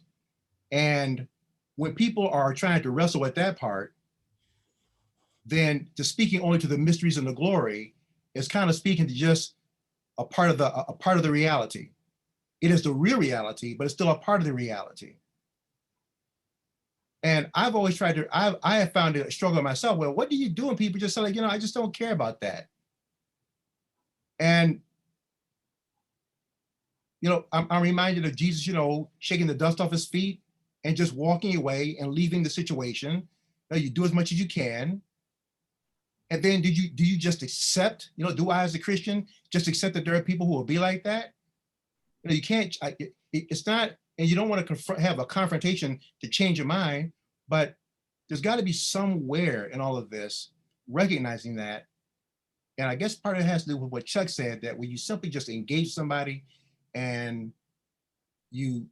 And when people are trying to wrestle with that part, then to speaking only to the mysteries and the glory is kind of speaking to just a part of the reality. It is the real reality, but it's still a part of the reality. And I've always tried to, I have found it a struggle myself. Well, what do you do when people just say, like, I just don't care about that? And, I'm reminded of Jesus, shaking the dust off his feet and just walking away and leaving the situation. You do as much as you can. And then do you just accept, do I as a Christian just accept that there are people who will be like that? You can't, it's not, and you don't want to have a confrontation to change your mind, but there's got to be somewhere in all of this recognizing that. And I guess part of it has to do with what Chuck said, that when you simply just engage somebody and you,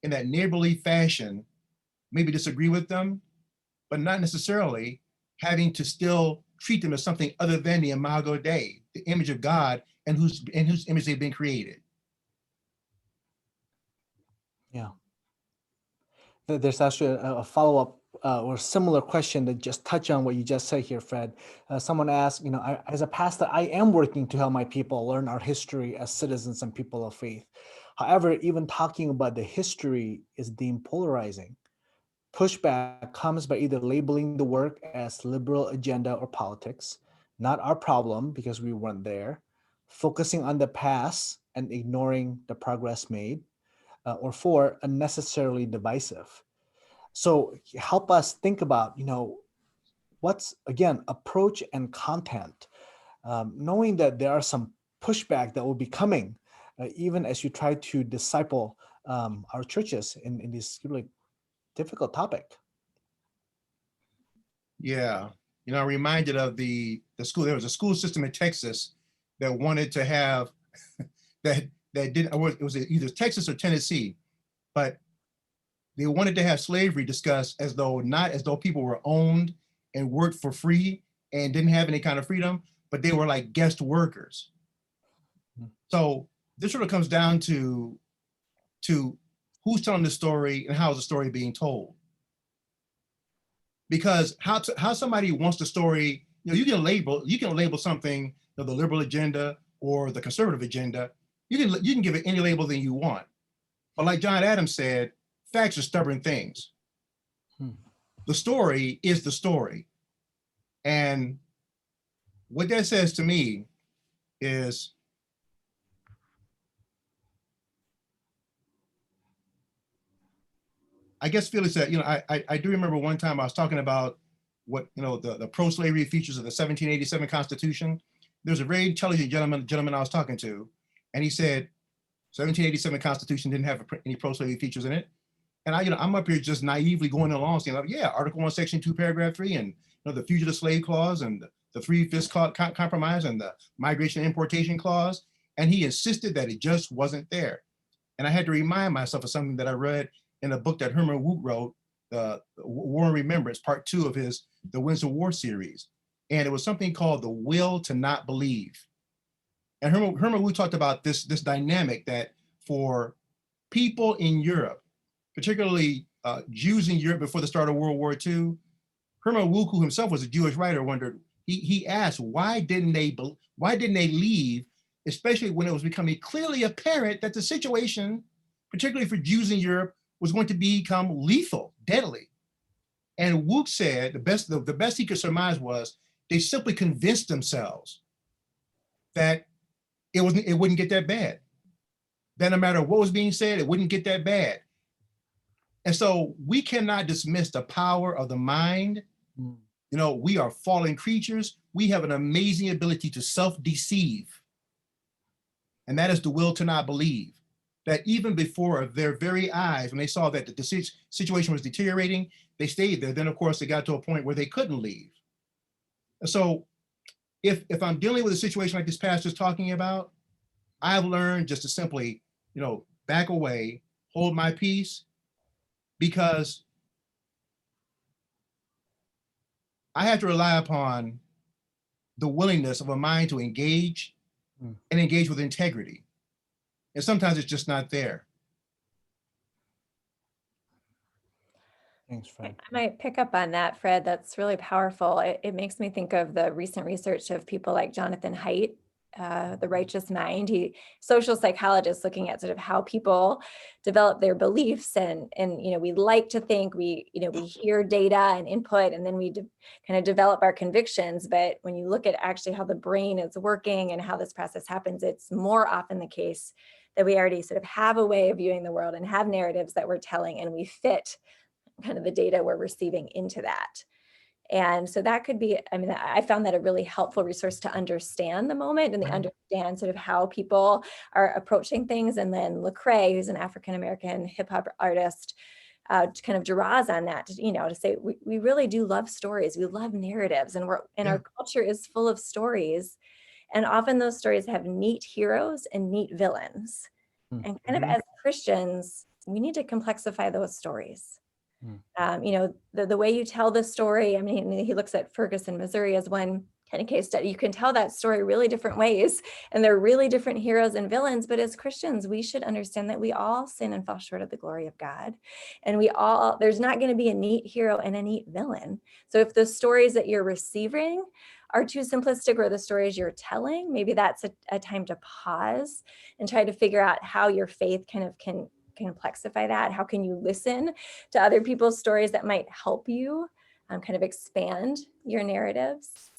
in that neighborly fashion, maybe disagree with them, but not necessarily having to still treat them as something other than the imago Dei, the image of God, and whose image they've been created. Yeah. There's actually a follow-up or similar question that just touch on what you just said here, Fred. Someone asked, as a pastor, I am working to help my people learn our history as citizens and people of faith. However, even talking about the history is deemed polarizing. Pushback comes by either labeling the work as liberal agenda or politics, not our problem because we weren't there, focusing on the past and ignoring the progress made, or 4, unnecessarily divisive. So help us think about, what's, again, approach and content, knowing that there are some pushback that will be coming, even as you try to disciple our churches in this really difficult topic. Yeah, I'm reminded of the school. There was a school system in Texas that wanted to have that didn't. It was either Texas or Tennessee, but they wanted to have slavery discussed not as though people were owned and worked for free and didn't have any kind of freedom, but they were like guest workers. So this sort of comes down to who's telling the story and how is the story being told. Because how somebody wants the story, you can label something, the liberal agenda or the conservative agenda. You can give it any label that you want. But like John Adams said, facts are stubborn things. The story is the story. And what that says to me is I guess Felix said, I do remember one time I was talking about what, the pro-slavery features of the 1787 Constitution. There's a very intelligent gentleman I was talking to, and he said 1787 Constitution didn't have any pro-slavery features in it. And I'm up here just naively going along saying, like, yeah, Article 1, Section 2, Paragraph 3, and the Fugitive Slave Clause, and the 3/5 Compromise, and the Migration and Importation Clause. And he insisted that it just wasn't there. And I had to remind myself of something that I read in a book that Herman Wouk wrote, the War and Remembrance, Part 2 of his The Winds of War series. And it was something called The Will to Not Believe. And Herman Wouk talked about this dynamic that for people in Europe, particularly Jews in Europe before the start of World War II, Herman Wouk, who himself was a Jewish writer, wondered, he asked, why didn't they leave, especially when it was becoming clearly apparent that the situation, particularly for Jews in Europe, was going to become lethal, deadly. And Wouk said the best he could surmise was they simply convinced themselves that it wouldn't get that bad. That no matter what was being said, it wouldn't get that bad. And so we cannot dismiss the power of the mind. We are fallen creatures. We have an amazing ability to self-deceive. And that is the will to not believe. That even before their very eyes, when they saw that the situation was deteriorating, they stayed there. Then, of course, they got to a point where they couldn't leave. And so if I'm dealing with a situation like this pastor's talking about, I've learned just to simply, back away, hold my peace, because I have to rely upon the willingness of a mind to engage and engage with integrity. And sometimes it's just not there. Thanks, Fred. I might pick up on that, Fred. That's really powerful. It makes me think of the recent research of people like Jonathan Haidt, The Righteous Mind. Social psychologist looking at sort of how people develop their beliefs, and we like to think we hear data and input, and then we kind of develop our convictions. But when you look at actually how the brain is working and how this process happens, it's more often the case that we already sort of have a way of viewing the world and have narratives that we're telling, and we fit kind of the data we're receiving into that. And so that could be, I found that a really helpful resource to understand the moment and understand sort of how people are approaching things. And then Lecrae, who's an African-American hip hop artist, kind of draws on that, to say, we really do love stories. We love narratives, and our culture is full of stories. And often those stories have neat heroes and neat villains. And kind of as Christians, we need to complexify those stories. The way you tell the story, he looks at Ferguson, Missouri as one kind of case study. You can tell that story really different ways, and they're really different heroes and villains. But as Christians, we should understand that we all sin and fall short of the glory of God. And there's not going to be a neat hero and a neat villain. So if the stories that you're receiving are too simplistic, or the stories you're telling, maybe that's a time to pause and try to figure out how your faith kind of can complexify that. How can you listen to other people's stories that might help you kind of expand your narratives?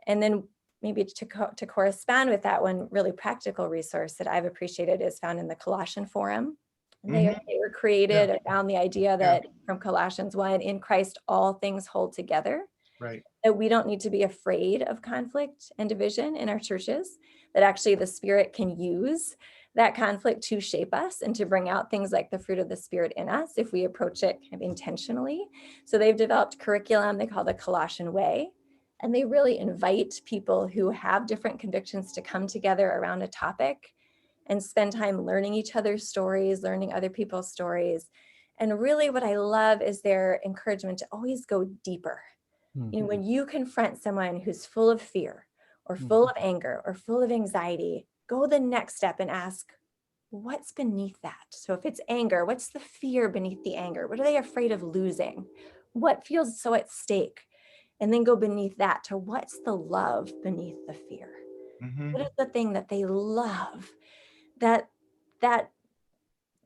And then maybe to correspond with that, one really practical resource that I've appreciated is found in the Colossian Forum. And they were created around the idea that from Colossians 1, in Christ, all things hold together. Right. That we don't need to be afraid of conflict and division in our churches, that actually the Spirit can use that conflict to shape us and to bring out things like the fruit of the Spirit in us if we approach it kind of intentionally. So they've developed curriculum they call the Colossian Way, and they really invite people who have different convictions to come together around a topic and spend time learning each other's stories, learning other people's stories. And really what I love is their encouragement to always go deeper. When you confront someone who's full of fear or full of anger or full of anxiety, go the next step and ask, what's beneath that? So if it's anger, what's the fear beneath the anger? What are they afraid of losing? What feels so at stake? And then go beneath that to what's the love beneath the fear? What is the thing that they love that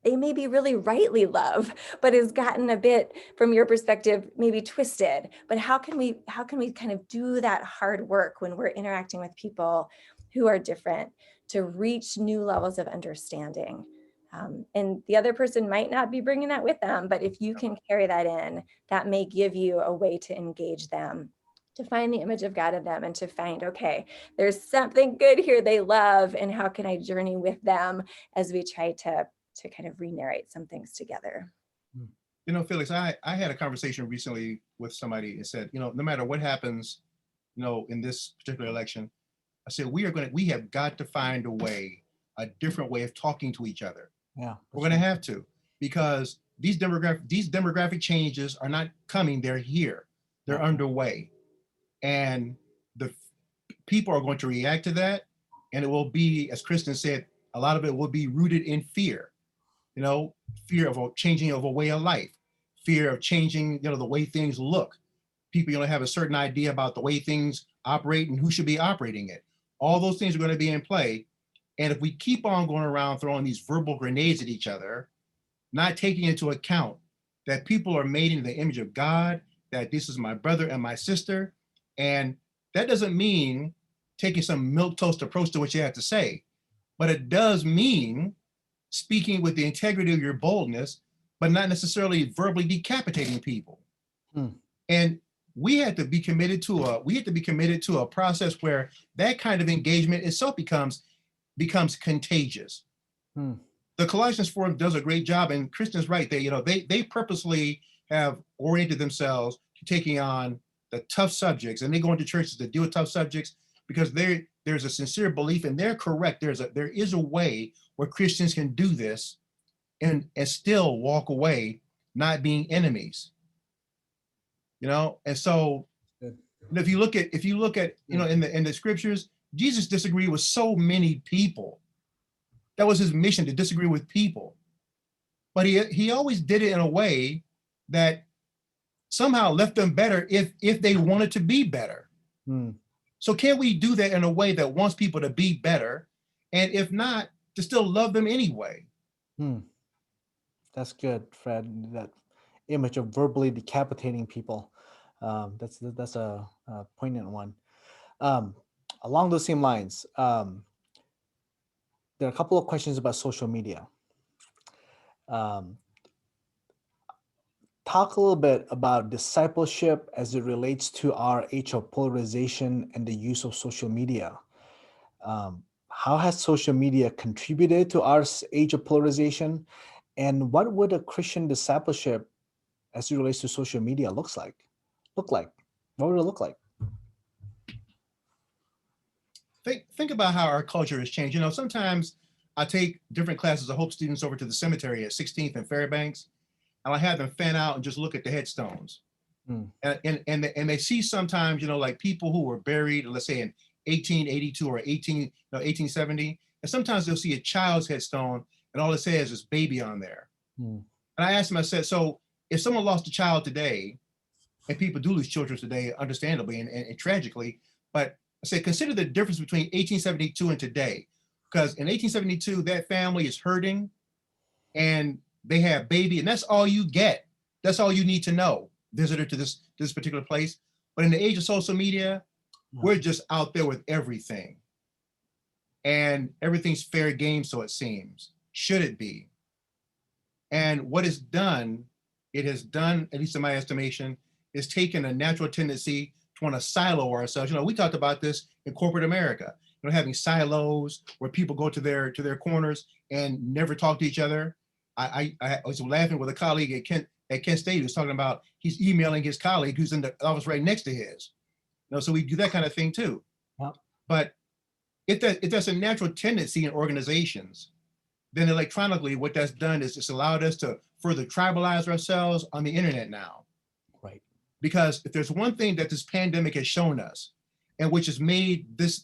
they maybe really rightly love, but has gotten a bit, from your perspective, maybe twisted? But how can we kind of do that hard work when we're interacting with people who are different to reach new levels of understanding And the other person might not be bringing that with them, but if you can carry that in, that may give you a way to engage them, to find the image of God in them, and to find, okay, there's something good here they love, and how can I journey with them as we try to kind of re-narrate some things together. You know, Felix, I had a conversation recently with somebody and said, you know, no matter what happens, you know, in this particular election, I said, we have got to find a different way of talking to each other. Yeah, we're going to have to, because these demographic changes are not coming, they're here, they're underway. And the people are going to react to that. And it will be, as Kristen said, a lot of it will be rooted in fear, you know, fear of a changing of a way of life, fear of changing, you know, the way things look. People, you know, have a certain idea about the way things operate and who should be operating it. All those things are going to be in play. And if we keep on going around throwing these verbal grenades at each other, not taking into account that people are made in the image of God, that this is my brother and my sister, and that doesn't mean taking some milquetoast approach to what you have to say, but it does mean speaking with the integrity of your boldness, but not necessarily verbally decapitating people. And we have to be committed to a process where that kind of engagement itself becomes contagious. The Colossians Forum does a great job, and Kristen's right. They purposely have oriented themselves to taking on the tough subjects, and they go into churches to deal with tough subjects because there's a sincere belief, and they're correct. There is a way where Christians can do this and still walk away not being enemies. You know, and so if you look at you know, in the scriptures, Jesus disagreed with so many people. That was his mission, to disagree with people. But he always did it in a way that somehow left them better if they wanted to be better. So can we do that in a way that wants people to be better, and if not, to still love them anyway? That's good, Fred. That image of verbally decapitating people. That's a poignant one. Along those same lines, there are a couple of questions about social media. Talk a little bit about discipleship as it relates to our age of polarization and the use of social media. How has social media contributed to our age of polarization? And what would a Christian discipleship as it relates to social media look like? What would it look like? Think about how our culture has changed. You know, sometimes I take different classes of Hope students over to the cemetery at 16th and Fairbanks, and I have them fan out and just look at the headstones. And they see sometimes, you know, like people who were buried, let's say in 1882 or 1870, and sometimes they'll see a child's headstone and all it says is baby on there. And I asked them, I said, so if someone lost a child today, and people do lose children today, understandably and tragically, but I said, consider the difference between 1872 and today. Because in 1872, that family is hurting and they have baby, and that's all you get. That's all you need to know, visitor to this particular place. But in the age of social media, we're just out there with everything. And everything's fair game, so it seems. Should it be? And what it's done, it has done, at least in my estimation, is taken a natural tendency to want to silo ourselves. You know, we talked about this in corporate America, you know, having silos where people go to their corners and never talk to each other. I was laughing with a colleague at Kent State who was talking about he's emailing his colleague who's in the office right next to his. You know, so we do that kind of thing too. But if that's a natural tendency in organizations, then electronically what that's done is it's allowed us to further tribalize ourselves on the internet now. Right. Because if there's one thing that this pandemic has shown us, and which has made this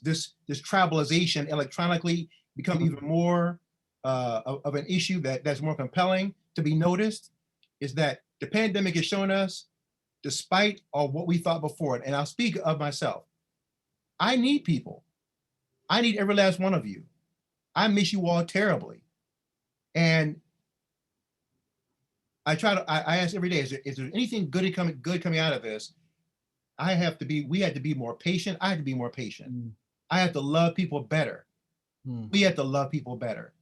tribalization electronically become even more of an issue that's more compelling to be noticed, is that the pandemic has shown us, despite of what we thought before, and I'll speak of myself, I need people. I need every last one of you. I miss you all terribly. And I ask every day, is there anything good coming out of this? We had to be more patient. I had to be more patient. I had to love people better. We had to love people better.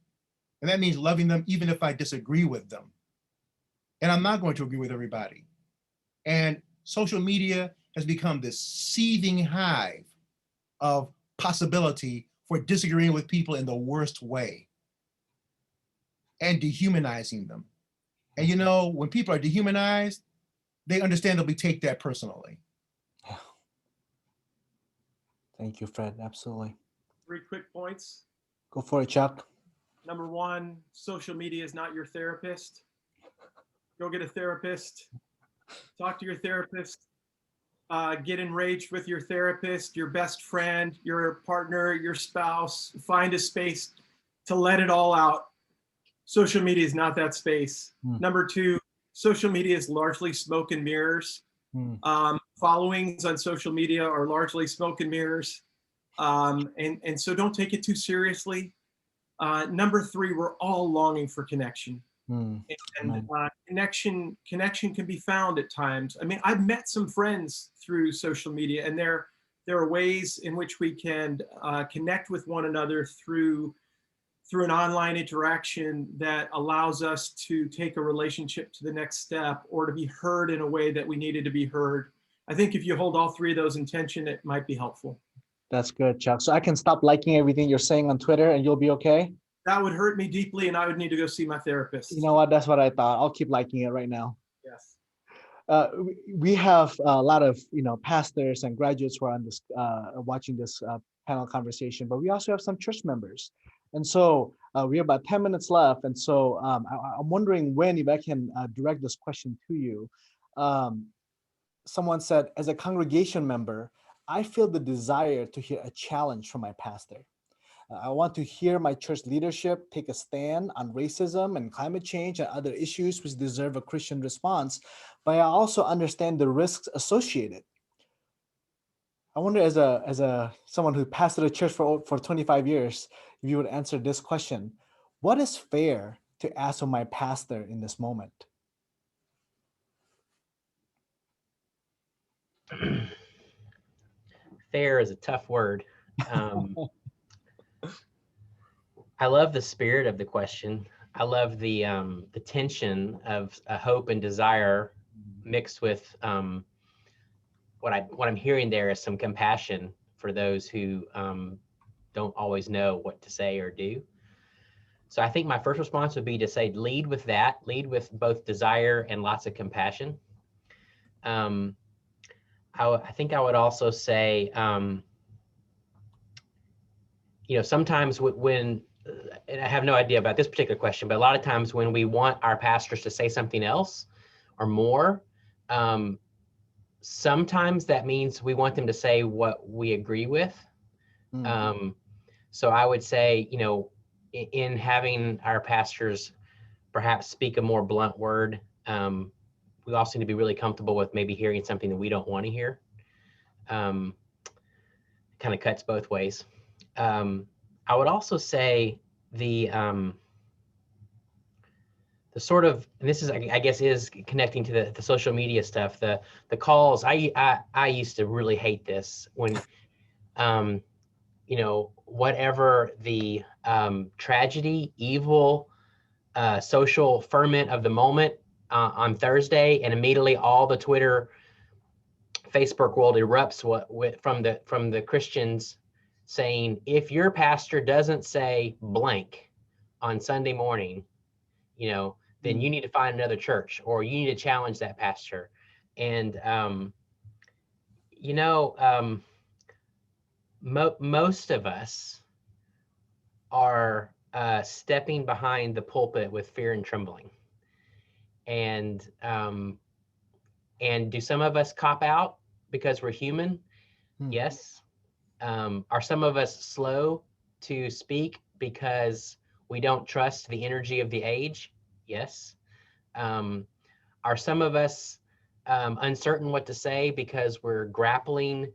And that means loving them even if I disagree with them. And I'm not going to agree with everybody. And social media has become this seething hive of possibility for disagreeing with people in the worst way and dehumanizing them. And you know, when people are dehumanized, they understandably take that personally. Yeah. Thank you, Fred. Absolutely. 3 quick points. Go for it, Chuck. Number 1, social media is not your therapist. Go get a therapist. Talk to your therapist. Get enraged with your therapist, your best friend, your partner, your spouse. Find a space to let it all out. Social media is not that space. Number 2, social media is largely smoke and mirrors. Followings on social media are largely smoke and mirrors. And so don't take it too seriously. Number 3, we're all longing for connection. And connection can be found at times. I mean, I've met some friends through social media, and there are ways in which we can connect with one another through an online interaction that allows us to take a relationship to the next step, or to be heard in a way that we needed to be heard. I think if you hold all 3 of those in tension, it might be helpful. That's good, Chuck. So I can stop liking everything you're saying on Twitter and you'll be okay? That would hurt me deeply, and I would need to go see my therapist. You know what? That's what I thought. I'll keep liking it right now. Yes. We have a lot of pastors and graduates who are on this watching this panel conversation, but we also have some church members, and so we have about 10 minutes left. And so I'm wondering, Winn, if I can direct this question to you. Someone said, as a congregation member, I feel the desire to hear a challenge from my pastor. I want to hear my church leadership take a stand on racism and climate change and other issues which deserve a Christian response, but I also understand the risks associated. I wonder, as someone who pastored a church for 25 years, if you would answer this question: what is fair to ask of my pastor in this moment? Fair is a tough word. I love the spirit of the question. I love the tension of hope and desire mixed with what I'm hearing there is some compassion for those who don't always know what to say or do. So I think my first response would be to say, lead with that, lead with both desire and lots of compassion. I think I would also say, sometimes when, and I have no idea about this particular question, but a lot of times when we want our pastors to say something else or more, sometimes that means we want them to say what we agree with. So I would say, in having our pastors perhaps speak a more blunt word, we also need to be really comfortable with maybe hearing something that we don't want to hear. Kind of cuts both ways. I would also say the sort of, and this is, I guess, is connecting to the social media stuff, the calls. I used to really hate this when, whatever the tragedy, evil, social ferment of the moment on Thursday, and immediately all the Twitter, Facebook world erupts from the Christians saying, if your pastor doesn't say blank on Sunday morning, then you need to find another church, or you need to challenge that pastor. And most of us are stepping behind the pulpit with fear and trembling. And do some of us cop out because we're human? Yes. Are some of us slow to speak because we don't trust the energy of the age? Yes. Are some of us uncertain what to say because we're grappling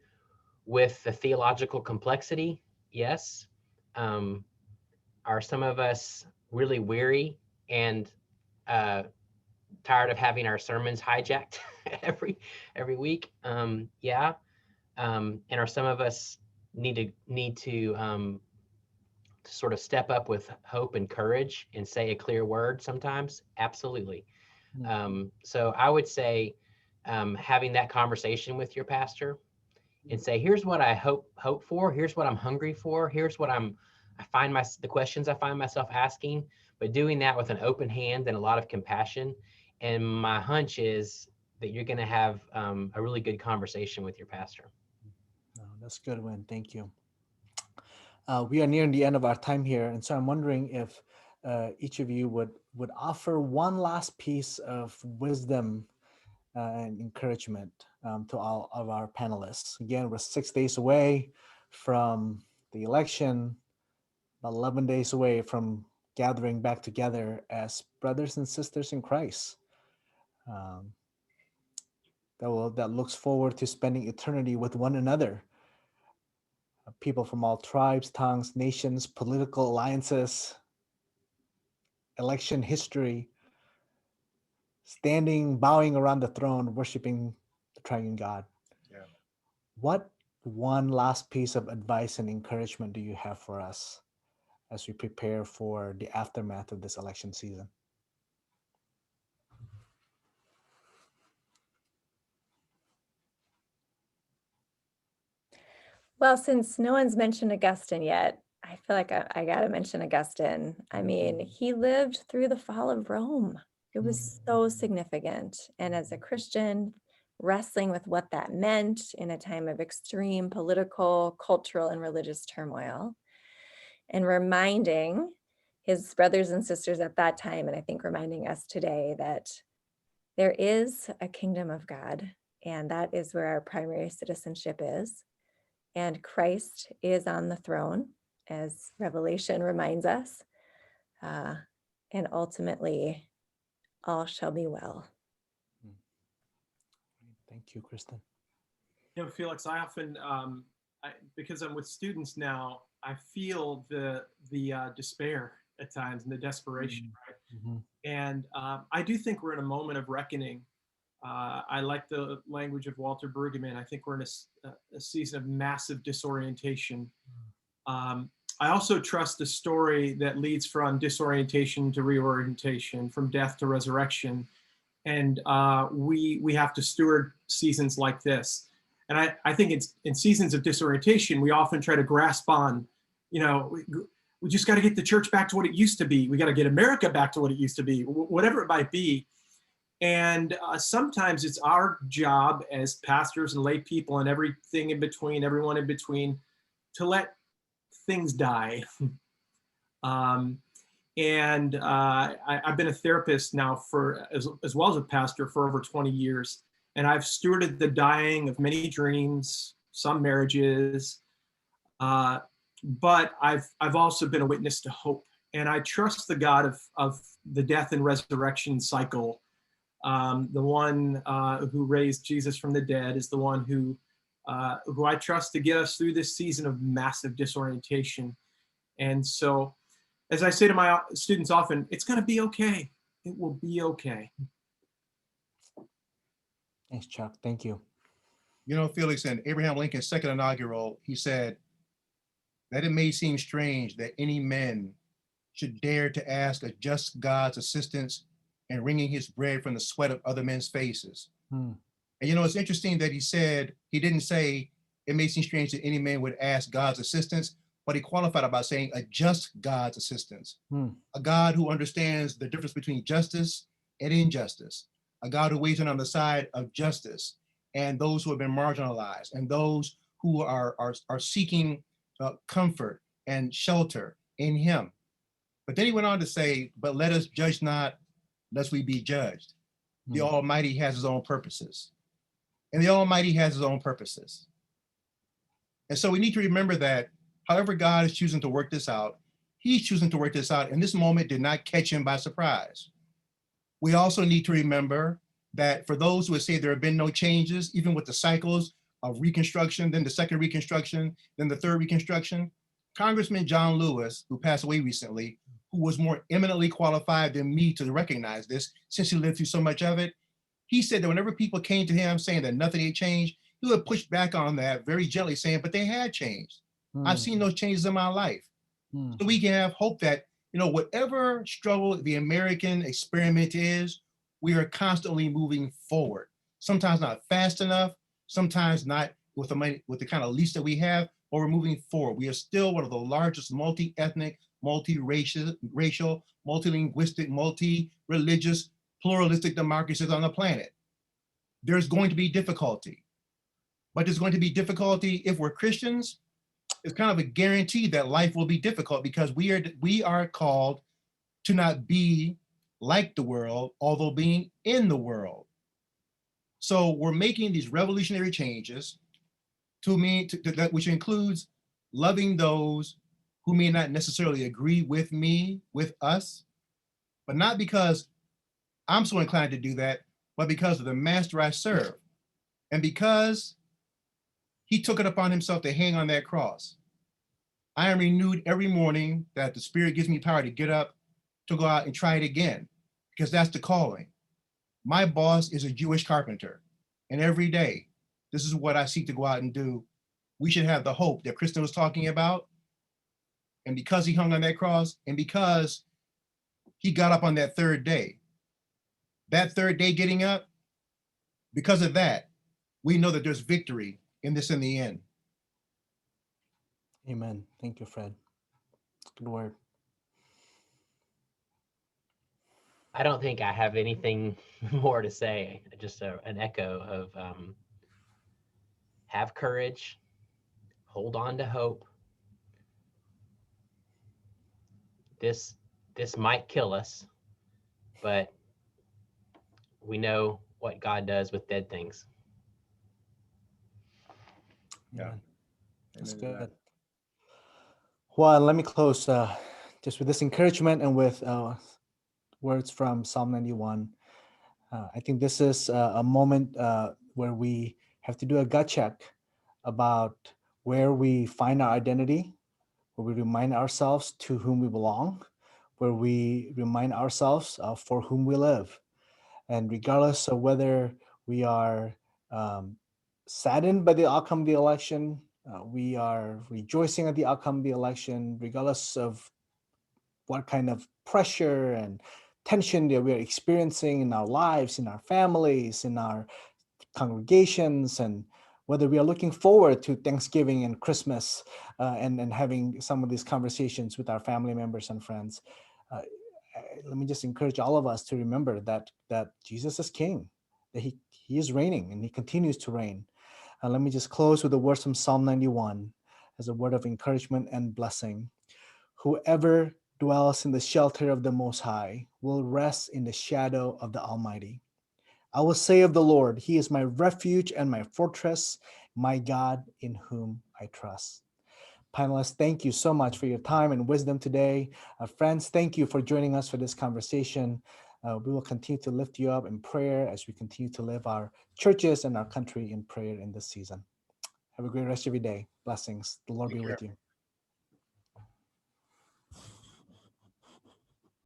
with the theological complexity? Yes. Are some of us really weary and tired of having our sermons hijacked every week? Yeah. And are some of us need to sort of step up with hope and courage and say a clear word sometimes? Absolutely. So I would say having that conversation with your pastor and say, here's what I hope for, here's what I'm hungry for, here's what the questions I find myself asking, but doing that with an open hand and a lot of compassion. And my hunch is that you're going to have a really good conversation with your pastor. No, that's good, Winn. Thank you. We are nearing the end of our time here, and so I'm wondering if each of you would offer one last piece of wisdom and encouragement to all of our panelists. Again, we're 6 days away from the election, about 11 days away from gathering back together as brothers and sisters in Christ. That looks forward to spending eternity with one another. People from all tribes, tongues, nations, political alliances, election history, standing, bowing around the throne, worshiping the triune God. Yeah. What one last piece of advice and encouragement do you have for us as we prepare for the aftermath of this election season? Well, since no one's mentioned Augustine yet, I feel like I got to mention Augustine. I mean, he lived through the fall of Rome. It was so significant. And as a Christian, wrestling with what that meant in a time of extreme political, cultural, and religious turmoil, and reminding his brothers and sisters at that time, and I think reminding us today, that there is a kingdom of God, and that is where our primary citizenship is. And Christ is on the throne, as Revelation reminds us. And ultimately, all shall be well. Thank you, Kristen. You know, Felix, I often, because I'm with students now, I feel the despair at times and the desperation, right? Mm-hmm. And I do think we're in a moment of reckoning. I like the language of Walter Brueggemann. I think we're in a season of massive disorientation. I also trust the story that leads from disorientation to reorientation, from death to resurrection. And we have to steward seasons like this. And I think it's in seasons of disorientation, we often try to grasp on, you know, we just got to get the church back to what it used to be. We got to get America back to what it used to be, whatever it might be. And sometimes it's our job as pastors and lay people and everything in between, everyone in between, to let things die. I've been a therapist now for, as well as a pastor, for over 20 years. And I've stewarded the dying of many dreams, some marriages, but I've also been a witness to hope. And I trust the God of the death and resurrection cycle. The one who raised Jesus from the dead is the one who I trust to get us through this season of massive disorientation. And so, as I say to my students often, it's going to be okay. It will be okay. Thanks, Chuck. Thank you. You know, Felix, in Abraham Lincoln's second inaugural, he said that it may seem strange that any man should dare to ask a just God's assistance in wringing his bread from the sweat of other men's faces. And you know, it's interesting that he didn't say it may seem strange that any man would ask God's assistance, but he qualified it by saying a just God's assistance, a God who understands the difference between justice and injustice, a God who weighs in on the side of justice and those who have been marginalized and those who are seeking comfort and shelter in him. But then he went on to say, but let us judge not, lest we be judged. The Almighty has his own purposes. And the Almighty has his own purposes. And so we need to remember that however God is choosing to work this out, he's choosing to work this out, and this moment did not catch him by surprise. We also need to remember that for those who would say there have been no changes, even with the cycles of Reconstruction, then the second Reconstruction, then the third Reconstruction, Congressman John Lewis, who passed away recently, who was more eminently qualified than me to recognize this since he lived through so much of it, he said that whenever people came to him saying that nothing had changed, he would push back on that very gently, saying, but they had changed. I've seen those changes in my life. So we can have hope that, whatever struggle the American experiment is, we are constantly moving forward. Sometimes not fast enough, sometimes not with the kind of least that we have, but we're moving forward. We are still one of the largest multi-ethnic, multi-racial, multi-linguistic, multi-religious, pluralistic democracies on the planet. There's going to be difficulty, but there's going to be difficulty if we're Christians. It's kind of a guarantee that life will be difficult because we are called to not be like the world, although being in the world. So we're making these revolutionary changes which includes loving those who may not necessarily agree with me, with us, but not because I'm so inclined to do that, but because of the master I serve. And because he took it upon himself to hang on that cross. I am renewed every morning that the Spirit gives me power to get up, to go out and try it again, because that's the calling. My boss is a Jewish carpenter, and every day, this is what I seek to go out and do. We should have the hope that Kristen was talking about, and because he hung on that cross, and because he got up on that third day getting up, because of that, we know that there's victory in this in the end. Amen. Thank you, Fred. Good word. I don't think I have anything more to say. Just an echo of have courage, hold on to hope. This might kill us, but we know what God does with dead things. Yeah. Amen. That's Amen to good. that. Well, let me close just with this encouragement and with words from Psalm 91. I think this is a moment where we have to do a gut check about where we find our identity, where we remind ourselves to whom we belong, where we remind ourselves for whom we live. And regardless of whether we are saddened by the outcome of the election, we are rejoicing at the outcome of the election, regardless of what kind of pressure and tension that we're experiencing in our lives, in our families, in our congregations, and whether we are looking forward to Thanksgiving and Christmas and having some of these conversations with our family members and friends. Let me just encourage all of us to remember that Jesus is King, that he is reigning and he continues to reign. Let me just close with the words from Psalm 91 as a word of encouragement and blessing. Whoever dwells in the shelter of the Most High will rest in the shadow of the Almighty. I will say of the Lord, he is my refuge and my fortress, my God in whom I trust. Panelists, thank you so much for your time and wisdom today. Friends, thank you for joining us for this conversation. We will continue to lift you up in prayer as we continue to live our churches and our country in prayer in this season. Have a great rest of your day. Blessings. The Lord be with you.